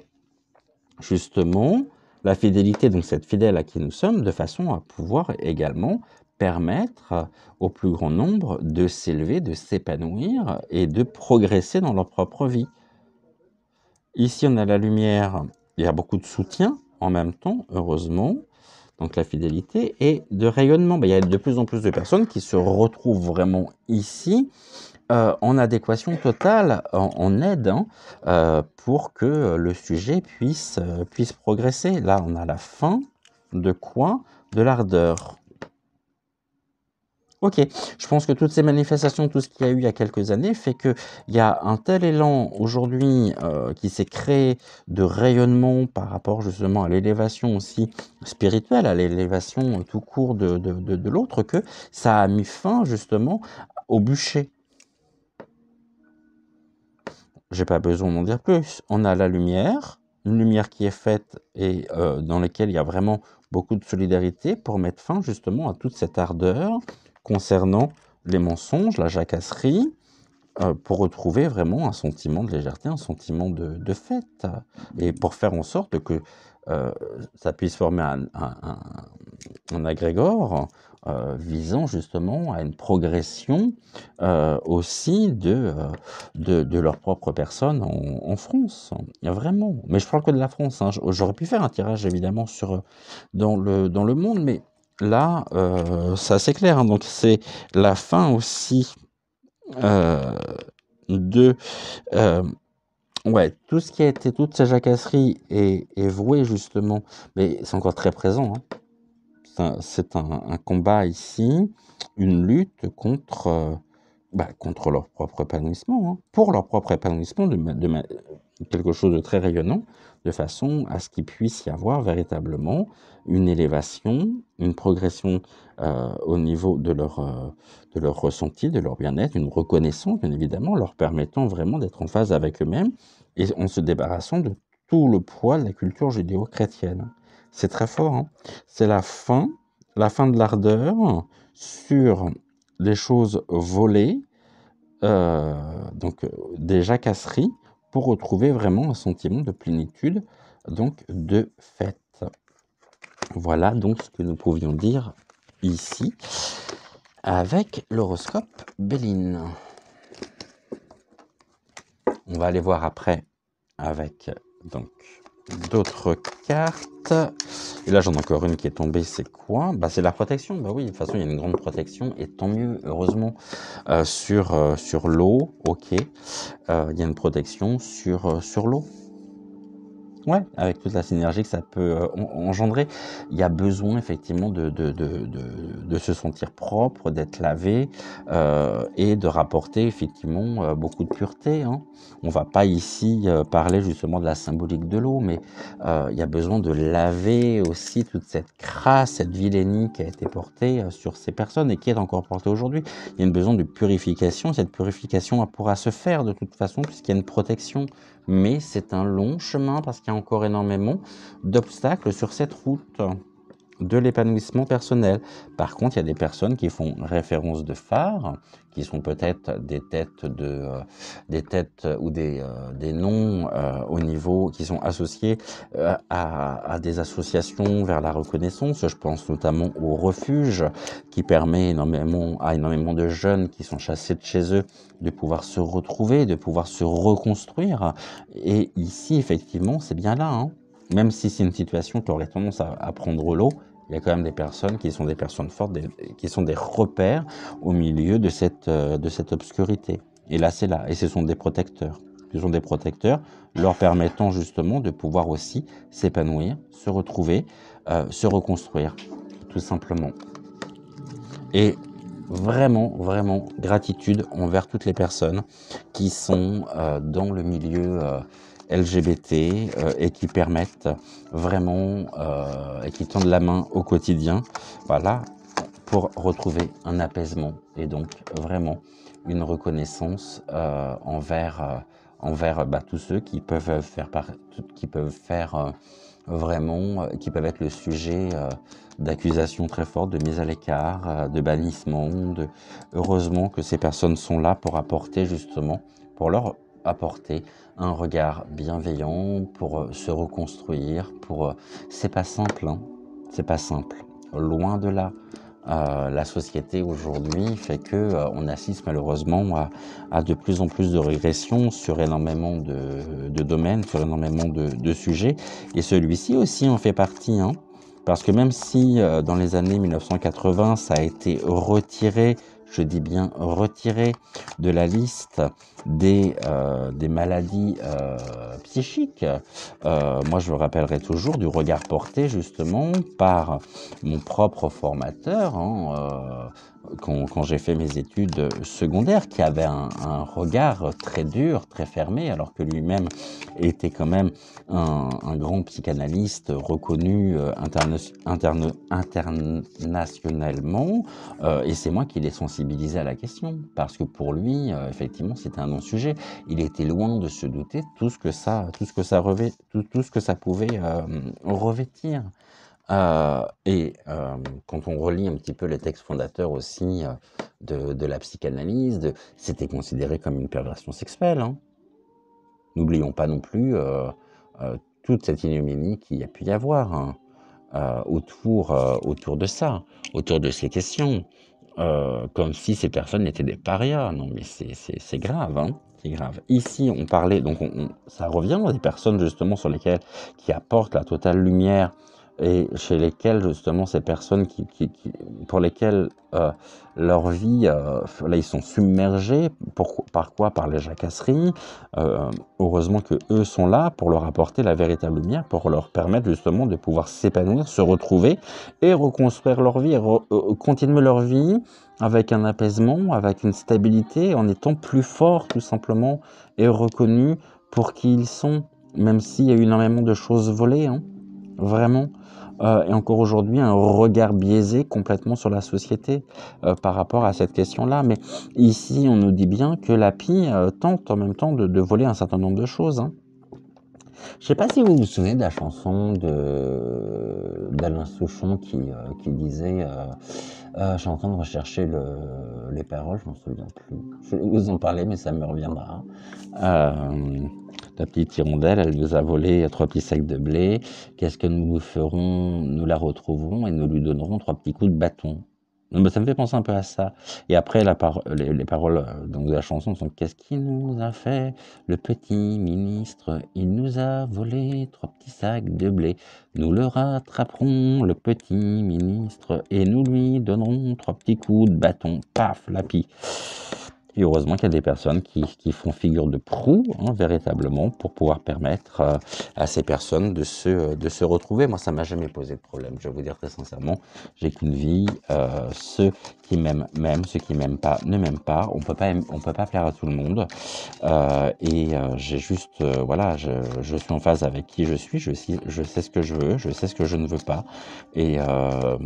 justement la fidélité, donc cette fidèle à qui nous sommes, de façon à pouvoir également permettre au plus grand nombre de s'élever, de s'épanouir et de progresser dans leur propre vie. Ici, on a la lumière, il y a beaucoup de soutien en même temps, heureusement, donc la fidélité, et de rayonnement. Ben, il y a de plus en plus de personnes qui se retrouvent vraiment ici, en adéquation totale, en aide, pour que le sujet puisse progresser. Là, on a la fin de quoi? De l'ardeur. Ok, je pense que toutes ces manifestations, tout ce qu'il y a eu il y a quelques années, fait qu'il y a un tel élan aujourd'hui qui s'est créé de rayonnement par rapport justement à l'élévation aussi spirituelle, à l'élévation tout court de l'autre, que ça a mis fin justement au bûcher. J'ai pas besoin d'en dire plus. On a la lumière, une lumière qui est faite et dans laquelle il y a vraiment beaucoup de solidarité pour mettre fin justement à toute cette ardeur concernant les mensonges, la jacasserie, pour retrouver vraiment un sentiment de légèreté, un sentiment de fête, et pour faire en sorte que ça puisse former un agrégore visant justement à une progression aussi de leur propre personne en France. Vraiment. Mais je parle que de la France. Hein. J'aurais pu faire un tirage évidemment dans le monde, mais là, c'est assez clair. Hein. Donc c'est la fin aussi de ouais, tout ce qui a été, toute sa jacasserie est vouée justement, mais c'est encore très présent. Hein. C'est un combat ici, une lutte contre, contre leur propre épanouissement, hein, pour leur propre épanouissement, quelque chose de très rayonnant, de façon à ce qu'il puisse y avoir véritablement une élévation, une progression au niveau de leur ressenti, de leur bien-être, une reconnaissance, bien évidemment, leur permettant vraiment d'être en phase avec eux-mêmes et en se débarrassant de tout le poids de la culture judéo-chrétienne. C'est très fort, hein. C'est la fin de l'ardeur sur les choses volées, donc des jacasseries, pour retrouver vraiment un sentiment de plénitude, donc de fête. Voilà donc ce que nous pouvions dire ici avec l'horoscope Béline. On va aller voir après avec donc d'autres cartes. Et là, j'en ai encore une qui est tombée. C'est quoi? C'est la protection. Oui, de toute façon, il y a une grande protection. Et tant mieux, heureusement, sur l'eau. Ok. Il y a une protection sur l'eau. Ouais, avec toute la synergie que ça peut, engendrer. Il y a besoin effectivement de se sentir propre, d'être lavé, et de rapporter effectivement, beaucoup de pureté, hein. On va pas ici, parler justement de la symbolique de l'eau, mais, il y a besoin de laver aussi toute cette crasse, cette vilainie qui a été portée, sur ces personnes et qui est encore portée aujourd'hui. Il y a une besoin de purification. Cette purification, elle pourra se faire de toute façon puisqu'il y a une protection, mais c'est un long chemin parce qu'il y a encore énormément d'obstacles sur cette route de l'épanouissement personnel. Par contre, il y a des personnes qui font référence de phare, qui sont peut-être des têtes ou des noms au niveau qui sont associés à des associations vers la reconnaissance. Je pense notamment au refuge qui permet énormément à énormément de jeunes qui sont chassés de chez eux de pouvoir se retrouver, de pouvoir se reconstruire. Et ici, effectivement, c'est bien là, hein. Même si c'est une situation qui aurait tendance à prendre l'eau, il y a quand même des personnes qui sont des personnes fortes, qui sont des repères au milieu de cette obscurité. Et là, c'est là. Et ce sont des protecteurs. Ce sont des protecteurs leur permettant justement de pouvoir aussi s'épanouir, se retrouver, se reconstruire, tout simplement. Et vraiment, vraiment, gratitude envers toutes les personnes qui sont dans le milieu LGBT et qui permettent vraiment et qui tendent la main au quotidien, voilà, pour retrouver un apaisement et donc vraiment une reconnaissance envers tous ceux qui peuvent faire vraiment, qui peuvent être le sujet d'accusations très fortes, de mise à l'écart, de bannissement. Heureusement que ces personnes sont là pour apporter justement, pour leur apporter un regard bienveillant, pour se reconstruire, c'est pas simple, hein. C'est pas simple. Loin de là. La société aujourd'hui fait que on assiste malheureusement à de plus en plus de régression sur énormément de domaines, sur énormément de sujets. Et celui-ci aussi en fait partie, hein. Parce que même si dans les années 1980, ça a été retiré, je dis bien retiré de la liste des maladies psychiques, moi je me rappellerai toujours du regard porté justement par mon propre formateur, hein, quand j'ai fait mes études secondaires, qui avait un regard très dur, très fermé, alors que lui-même était quand même un grand psychanalyste reconnu internationalement, et c'est moi qui l'ai sensibilisé à la question, parce que pour lui, effectivement, c'était un non-sujet. Il était loin de se douter tout ce que ça pouvait revêtir. Quand on relit un petit peu les textes fondateurs aussi de la psychanalyse, c'était considéré comme une perversion sexuelle, hein. N'oublions pas non plus toute cette ignominie qu'il y a pu y avoir, hein, autour de ça, autour de ces questions, comme si ces personnes étaient des parias. Non, mais c'est grave, hein, c'est grave. Ici, on parlait, donc ça revient à des personnes justement qui apportent la totale lumière et chez lesquelles justement ces personnes pour lesquelles leur vie, là ils sont submergés, par quoi? Par les jacasseries. Heureusement que eux sont là pour leur apporter la véritable lumière, pour leur permettre justement de pouvoir s'épanouir, se retrouver et reconstruire leur vie, continuer leur vie avec un apaisement, avec une stabilité, en étant plus forts tout simplement et reconnus pour qui ils sont, même s'il y a eu énormément de choses volées, hein, vraiment. Et encore aujourd'hui, un regard biaisé complètement sur la société par rapport à cette question-là. Mais ici, on nous dit bien que l'API tente en même temps de voler un certain nombre de choses, hein. Je sais pas si vous vous souvenez de la chanson d'Alain Souchon qui disait je suis en train de rechercher les paroles, je m'en souviens plus. Je vais vous en parler, mais ça me reviendra. La petite hirondelle, elle nous a volé 3 petits sacs de blé. Qu'est-ce que nous ferons? Nous la retrouverons et nous lui donnerons 3 petits coups de bâton. Non, mais ça me fait penser un peu à ça. Et après, les paroles donc, de la chanson sont: qu'est-ce qu'il nous a fait, le petit ministre? Il nous a volé 3 petits sacs de blé. Nous le rattraperons, le petit ministre, et nous lui donnerons 3 petits coups de bâton. Paf, la pie. Et heureusement qu'il y a des personnes qui font figure de proue, hein, véritablement, pour pouvoir permettre à ces personnes de se retrouver. Moi, ça m'a jamais posé de problème, je vais vous dire très sincèrement. J'ai qu'une vie, ceux qui m'aiment, ceux qui m'aiment pas ne m'aiment pas. On peut pas plaire à tout le monde. J'ai juste, voilà, je suis en phase avec qui je sais ce que je veux, je sais ce que je ne veux pas. Et, euh,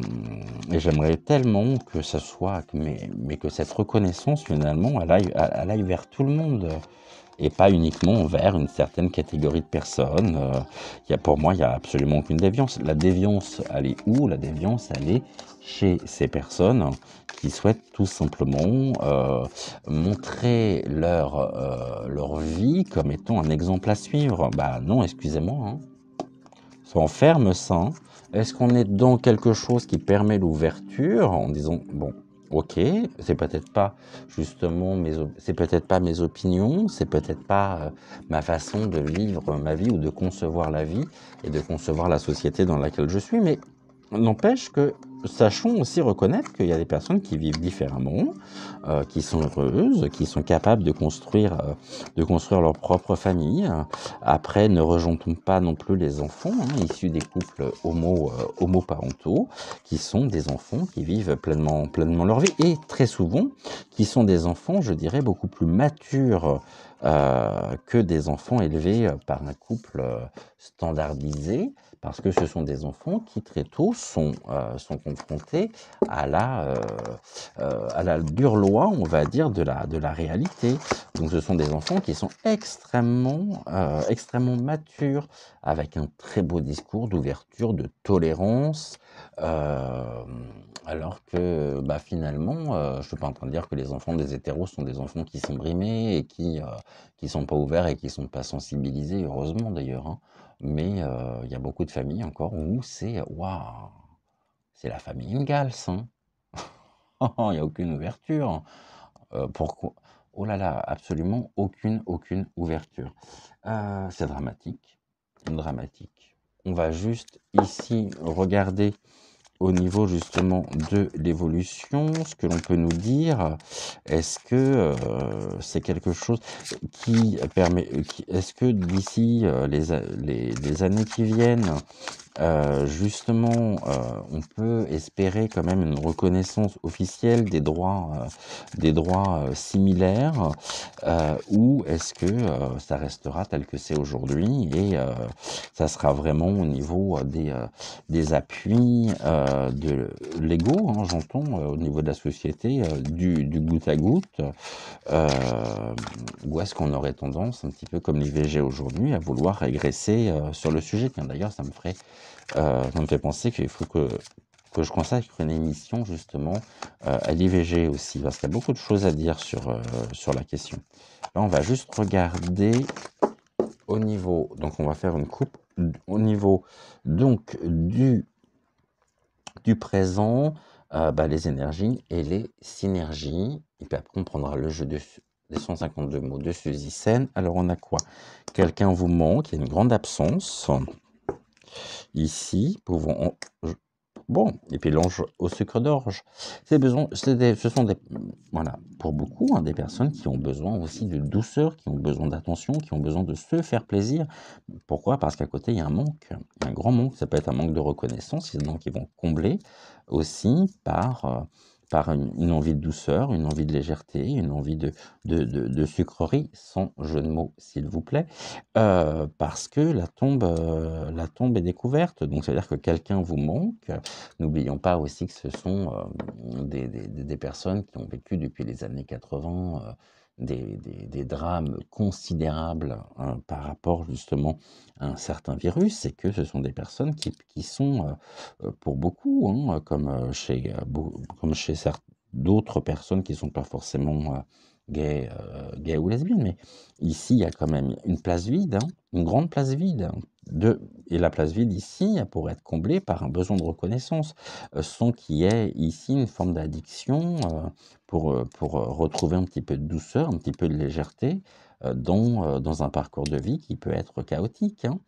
et j'aimerais tellement que ça soit, mais que cette reconnaissance finalement, elle aille vers tout le monde et pas uniquement vers une certaine catégorie de personnes. Pour moi, il n'y a absolument aucune déviance. La déviance, elle est où? La déviance, elle est chez ces personnes qui souhaitent tout simplement montrer leur vie comme étant un exemple à suivre. Bah non, excusez-moi, hein. On ferme ça. Hein. Est-ce qu'on est dans quelque chose qui permet l'ouverture en disant, bon, ok, c'est peut-être pas justement c'est peut-être pas mes opinions, c'est peut-être pas ma façon de vivre ma vie ou de concevoir la vie et de concevoir la société dans laquelle je suis, mais n'empêche que sachons aussi reconnaître qu'il y a des personnes qui vivent différemment, qui sont heureuses, qui sont capables de construire leur propre famille. Après, ne rejetons pas non plus les enfants issus des couples homoparentaux, qui sont des enfants qui vivent pleinement leur vie, et très souvent, qui sont des enfants, je dirais, beaucoup plus matures que des enfants élevés par un couple standardisé, parce que ce sont des enfants qui très tôt sont confrontés à la dure loi, on va dire, de la réalité. Donc ce sont des enfants qui sont extrêmement matures, avec un très beau discours d'ouverture, de tolérance, alors que bah, finalement, je ne suis pas en train de dire que les enfants des hétéros sont des enfants qui sont brimés et qui sont pas ouverts et qui sont pas sensibilisés, heureusement d'ailleurs. Hein. Mais il y a beaucoup de familles encore où c'est waouh, c'est la famille Ingalls. Hein. Il n'y a aucune ouverture. Pourquoi? Oh là là, absolument aucune ouverture. C'est dramatique, dramatique. On va juste ici regarder au niveau justement de l'évolution, ce que l'on peut nous dire. Est-ce que c'est quelque chose qui permet, est-ce que d'ici les années qui viennent, justement, on peut espérer quand même une reconnaissance officielle des droits similaires, ou est-ce que ça restera tel que c'est aujourd'hui et ça sera vraiment au niveau des appuis légaux, hein, j'entends, au niveau de la société, du goutte à goutte, euh, ou est-ce qu'on aurait tendance, un petit peu comme l'IVG aujourd'hui, à vouloir régresser sur le sujet? Tiens, d'ailleurs, ça me fait penser qu'il faut que je consacre une émission justement à l'IVG aussi, parce qu'il y a beaucoup de choses à dire sur la question. Là, on va juste regarder au niveau, donc on va faire une coupe, au niveau donc du présent, les énergies et les synergies, et puis après on prendra le jeu des 152 mots de Suzy Sen. Alors on a quoi? Quelqu'un vous manque, il y a une grande absence. Ici, bon, et puis l'ange au sucre d'orge. Ce sont des, voilà, pour beaucoup, hein, des personnes qui ont besoin aussi de douceur, qui ont besoin d'attention, qui ont besoin de se faire plaisir. Pourquoi? Parce qu'à côté, il y a un manque, un grand manque. Ça peut être un manque de reconnaissance, donc ils vont combler aussi par une envie de douceur, une envie de légèreté, une envie de sucrerie, sans jeu de mots, s'il vous plaît, parce que la tombe est découverte. Donc, c'est-à-dire que quelqu'un vous manque. N'oublions pas aussi que ce sont des personnes qui ont vécu depuis les années 80 des drames considérables par rapport justement à un certain virus, et que ce sont des personnes qui sont, pour beaucoup, hein, comme chez d'autres personnes qui ne sont pas forcément gays ou lesbiennes, mais ici, il y a quand même une place vide, hein, une grande place vide. Et la place vide ici, elle pourrait être comblée par un besoin de reconnaissance, sans qu'il y ait ici une forme d'addiction pour retrouver un petit peu de douceur, un petit peu de légèreté dans un parcours de vie qui peut être chaotique. Hein.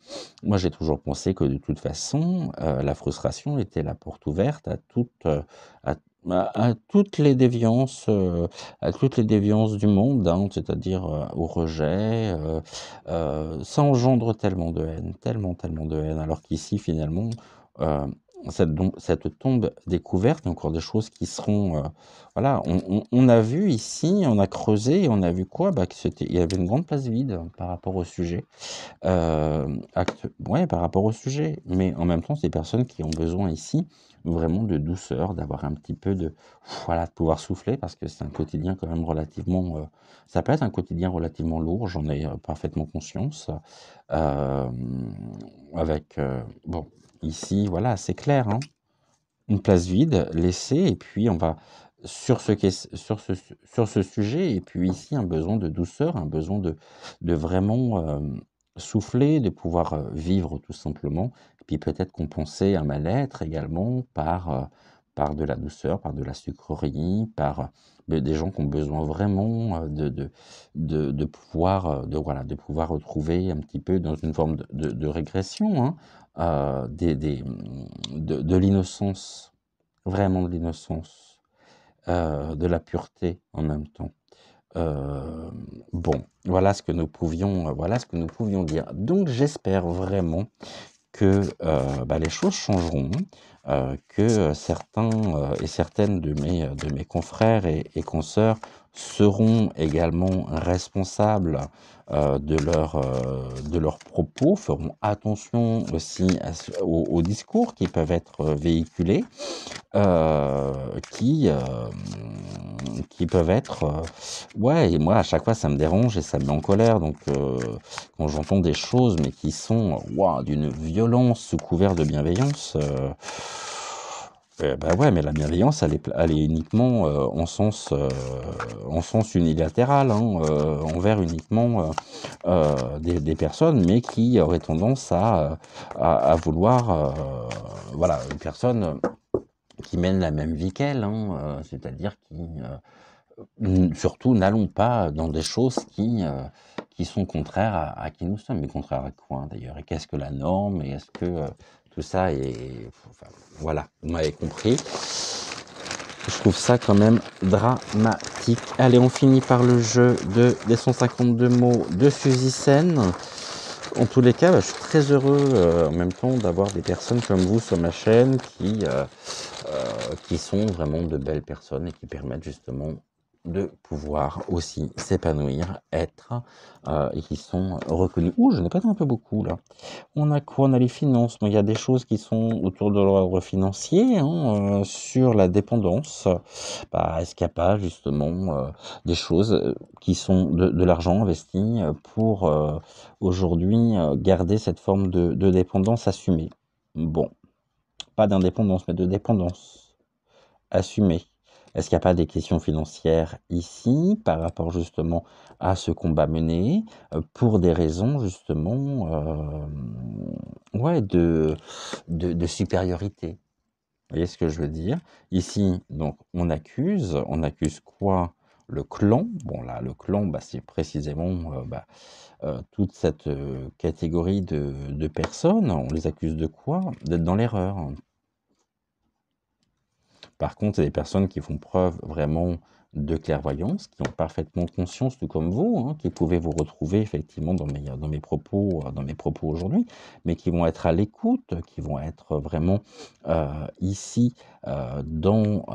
Moi, j'ai toujours pensé que de toute façon, la frustration était la porte ouverte à À toutes les déviances du monde, hein, c'est-à-dire, au rejet, ça engendre tellement de haine, tellement, tellement de haine, alors qu'ici finalement, heu, cette tombe découverte, il y a encore des choses qui seront, voilà, on a vu ici, on a creusé et on a vu quoi? Bah, que il y avait une grande place vide par rapport au sujet. Ouais, par rapport au sujet, mais en même temps, c'est des personnes qui ont besoin ici vraiment de douceur, d'avoir un petit peu de voilà, de pouvoir souffler parce que c'est un quotidien quand même relativement, ça peut être un quotidien relativement lourd, j'en ai, parfaitement conscience. Avec, bon, ici, voilà, c'est clair, hein, une place vide laissée et puis on va sur ce sujet et puis ici un besoin de douceur, un besoin de vraiment, souffler, de pouvoir, vivre tout simplement et puis peut-être compenser un mal-être également par de la douceur, par de la sucrerie, par, des gens qui ont besoin vraiment, de pouvoir, voilà, de pouvoir retrouver un petit peu dans une forme de régression, hein, de l'innocence. Vraiment de l'innocence, de la pureté en même temps. Bon, voilà ce que nous pouvions dire. Donc j'espère vraiment que, bah, les choses changeront, que, certains, et certaines de mes confrères et consoeurs seront également responsables, de leurs propos, feront attention aussi aux discours qui peuvent être, véhiculés. Qui, qui peuvent être, ouais et moi à chaque fois ça me dérange et ça me met en colère donc quand j'entends des choses mais qui sont, waouh, d'une violence sous couvert de bienveillance, bah, ouais, mais la bienveillance elle est uniquement, en sens unilatéral, hein, envers uniquement, des personnes mais qui auraient tendance à vouloir, voilà, une personne qui mènent la même vie qu'elle, hein, c'est-à-dire surtout n'allons pas dans des choses qui sont contraires à qui nous sommes. Mais contraires à quoi, hein, d'ailleurs? Et qu'est-ce que la norme? Et est-ce que, tout ça est enfin, voilà, vous m'avez compris. Je trouve ça quand même dramatique. Allez, on finit par le jeu des 152 mots de Suzy Sen. En tous les cas, bah, je suis très heureux, en même temps d'avoir des personnes comme vous sur ma chaîne qui sont vraiment de belles personnes et qui permettent justement de pouvoir aussi s'épanouir, être, et qui sont reconnus. Ouh, je n'ai pas un peu beaucoup là. On a quoi? On a les finances. Bon, il y a des choses qui sont autour de l'ordre financier, hein, sur la dépendance. Bah, est-ce qu'il n'y a pas justement des choses qui sont de l'argent investi pour aujourd'hui garder cette forme de dépendance assumée? Bon, pas d'indépendance, mais de dépendance assumée. Est-ce qu'il n'y a pas des questions financières ici par rapport justement à ce combat mené pour des raisons justement ouais, de supériorité? Vous voyez ce que je veux dire? Ici, donc, on accuse quoi? Le clan. Bon, là, le clan, bah, c'est précisément toute cette catégorie de personnes. On les accuse de quoi? D'être dans l'erreur. Par contre, il y a des personnes qui font preuve vraiment de clairvoyance, qui ont parfaitement conscience, tout comme vous, hein, qui pouvaient vous retrouver effectivement dans mes propos aujourd'hui, mais qui vont être à l'écoute, qui vont être vraiment ici dans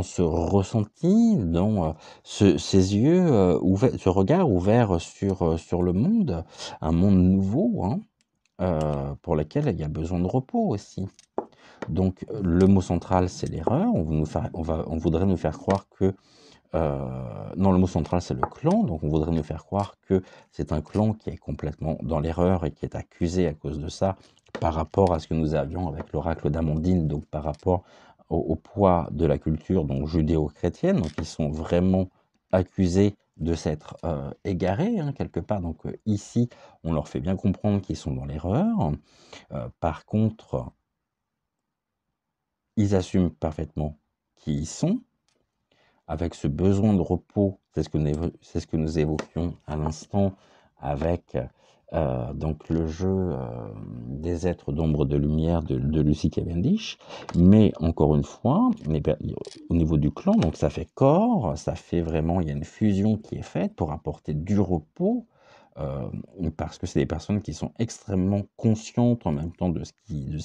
ce ressenti, dans ces yeux ouverts, ce regard ouvert sur le monde, un monde nouveau, hein, pour lequel il y a besoin de repos aussi. Donc le mot central, c'est l'erreur. On voudrait nous faire croire que non, le mot central, c'est le clan. Donc on voudrait nous faire croire que c'est un clan qui est complètement dans l'erreur et qui est accusé à cause de ça par rapport à ce que nous avions avec l'oracle d'Amandine, donc par rapport au poids de la culture donc judéo-chrétienne. Donc ils sont vraiment accusés de s'être égarés, hein, quelque part. Donc ici, on leur fait bien comprendre qu'ils sont dans l'erreur. Par contre, ils assument parfaitement qui ils sont, avec ce besoin de repos, c'est ce que nous évoquions à l'instant avec donc le jeu des êtres d'ombre de lumière de Lucy Cavendish, mais encore une fois, au niveau du clan, donc ça fait corps, ça fait vraiment, il y a une fusion qui est faite pour apporter du repos, parce que c'est des personnes qui sont extrêmement conscientes en même temps de ce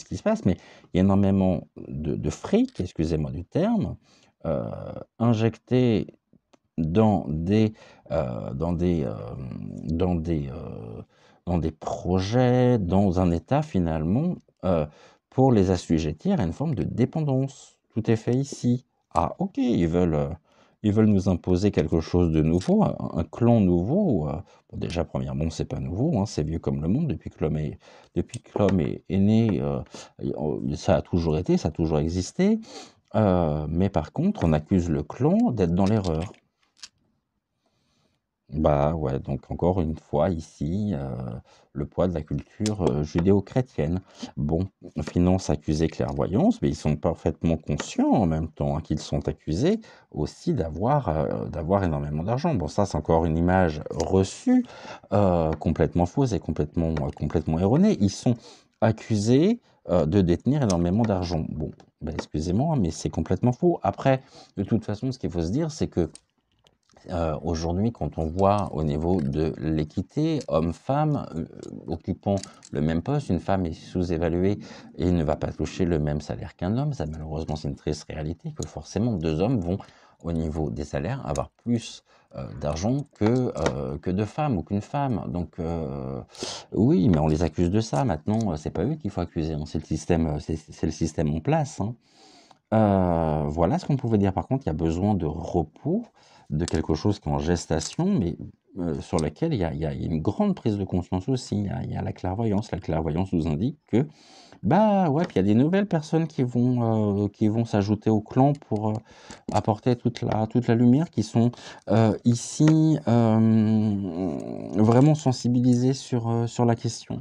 qui se passe, mais il y a énormément de fric, excusez-moi du terme, injecté dans des, dans des, dans des, dans des projets, dans un état finalement, pour les assujettir à une forme de dépendance. Tout est fait ici. Ah OK, ils veulent nous imposer quelque chose de nouveau, un clan nouveau, bon déjà premièrement, c'est pas nouveau, hein, c'est vieux comme le monde depuis que l'homme est né, ça a toujours été, ça a toujours existé, mais par contre, on accuse le clan d'être dans l'erreur. Bah, ouais, donc encore une fois ici, le poids de la culture, judéo-chrétienne. Bon, finance accusée clairvoyance, mais ils sont parfaitement conscients en même temps, hein, qu'ils sont accusés aussi d'avoir énormément d'argent. Bon, ça, c'est encore une image reçue, complètement fausse et complètement erronée. Ils sont accusés, de détenir énormément d'argent. Bon, bah, excusez-moi, mais c'est complètement faux. Après, de toute façon, ce qu'il faut se dire, c'est que aujourd'hui, quand on voit au niveau de l'équité, hommes-femmes, occupant le même poste, une femme est sous-évaluée et ne va pas toucher le même salaire qu'un homme. Ça, malheureusement, c'est une triste réalité que forcément 2 hommes vont, au niveau des salaires, avoir plus, d'argent que 2 femmes ou qu'une femme. Donc oui, mais on les accuse de ça. Maintenant, c'est pas eux qu'il faut accuser, hein, c'est le système, c'est le système en place, hein. Voilà ce qu'on pouvait dire. Par contre, il y a besoin de repos, de quelque chose qui est en gestation, mais sur laquelle il y a une grande prise de conscience aussi. Il y a la clairvoyance. La clairvoyance nous indique que, bah ouais, puis il y a des nouvelles personnes qui vont s'ajouter au clan pour apporter toute la lumière, qui sont ici vraiment sensibilisées sur la question.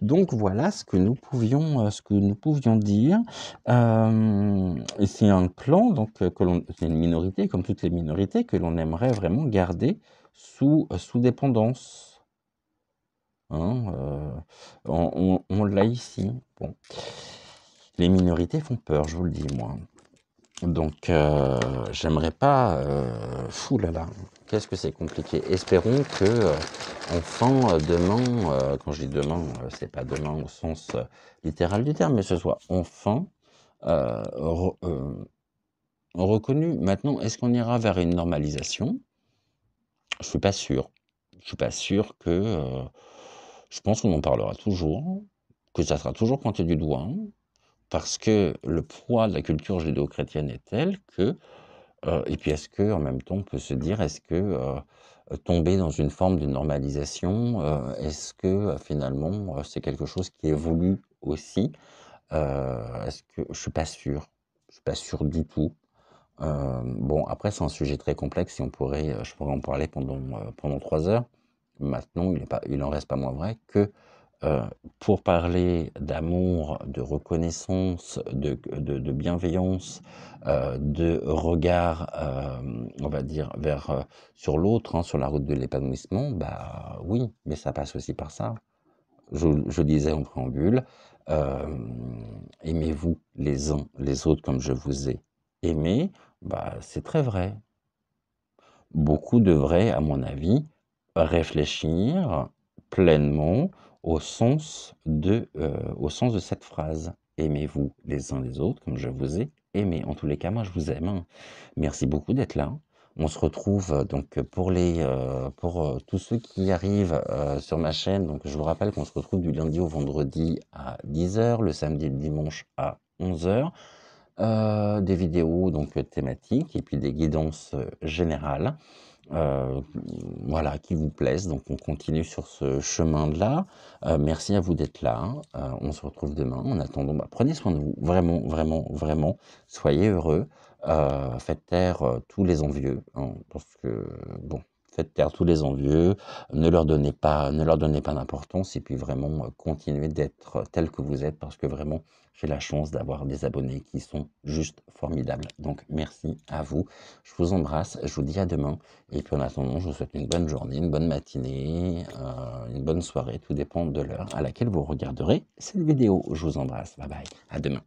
Donc voilà ce que nous pouvions dire. Et c'est un clan, donc c'est une minorité, comme toutes les minorités, que l'on aimerait vraiment garder sous dépendance. Hein, on l'a ici. Bon. Les minorités font peur, je vous le dis, moi. Donc, j'aimerais pas. Fou là là, qu'est-ce que c'est compliqué. Espérons que, enfin, demain, quand je dis demain, c'est pas demain au sens littéral du terme, mais ce soit enfin reconnu. Maintenant, est-ce qu'on ira vers une normalisation? Je suis pas sûr. Je suis pas sûr que. Je pense qu'on en parlera toujours, que ça sera toujours pointé du doigt, parce que le poids de la culture judéo-chrétienne est tel que. Et puis est-ce que en même temps on peut se dire, est-ce que tomber dans une forme de normalisation, est-ce que finalement c'est quelque chose qui évolue aussi? Est-ce que je suis pas sûr du tout. Bon après c'est un sujet très complexe et je pourrais en parler pendant 3 heures. Maintenant il en reste pas moins vrai que Heu, pour parler d'amour, de reconnaissance, de bienveillance, de regard, on va dire vers, sur l'autre, hein, sur la route de l'épanouissement, bah, oui, mais ça passe aussi par ça. Je disais en préambule, aimez-vous les uns les autres comme je vous ai aimés, bah, c'est très vrai. Beaucoup devraient, à mon avis, réfléchir pleinement au sens de cette phrase. Aimez-vous les uns les autres comme je vous ai aimé. En tous les cas, moi, je vous aime, hein. Merci beaucoup d'être là. On se retrouve donc pour tous ceux qui arrivent sur ma chaîne. Donc, je vous rappelle qu'on se retrouve du lundi au vendredi à 10 h, le samedi et le dimanche à 11 h. Des vidéos donc thématiques et puis des guidances générales, heu, voilà, qui vous plaisent. Donc on continue sur ce chemin-là. Merci à vous d'être là, hein. On se retrouve demain. En attendant, bah, prenez soin de vous, vraiment, vraiment, vraiment. Soyez heureux, faites taire tous les envieux, hein, parce que bon, faites faites taire tous les envieux, ne leur donnez pas d'importance et puis vraiment continuez d'être tel que vous êtes parce que vraiment j'ai la chance d'avoir des abonnés qui sont juste formidables. Donc merci à vous, je vous embrasse, je vous dis à demain et puis en attendant je vous souhaite une bonne journée, une bonne matinée, une bonne soirée, tout dépend de l'heure à laquelle vous regarderez cette vidéo. Je vous embrasse, bye bye, à demain.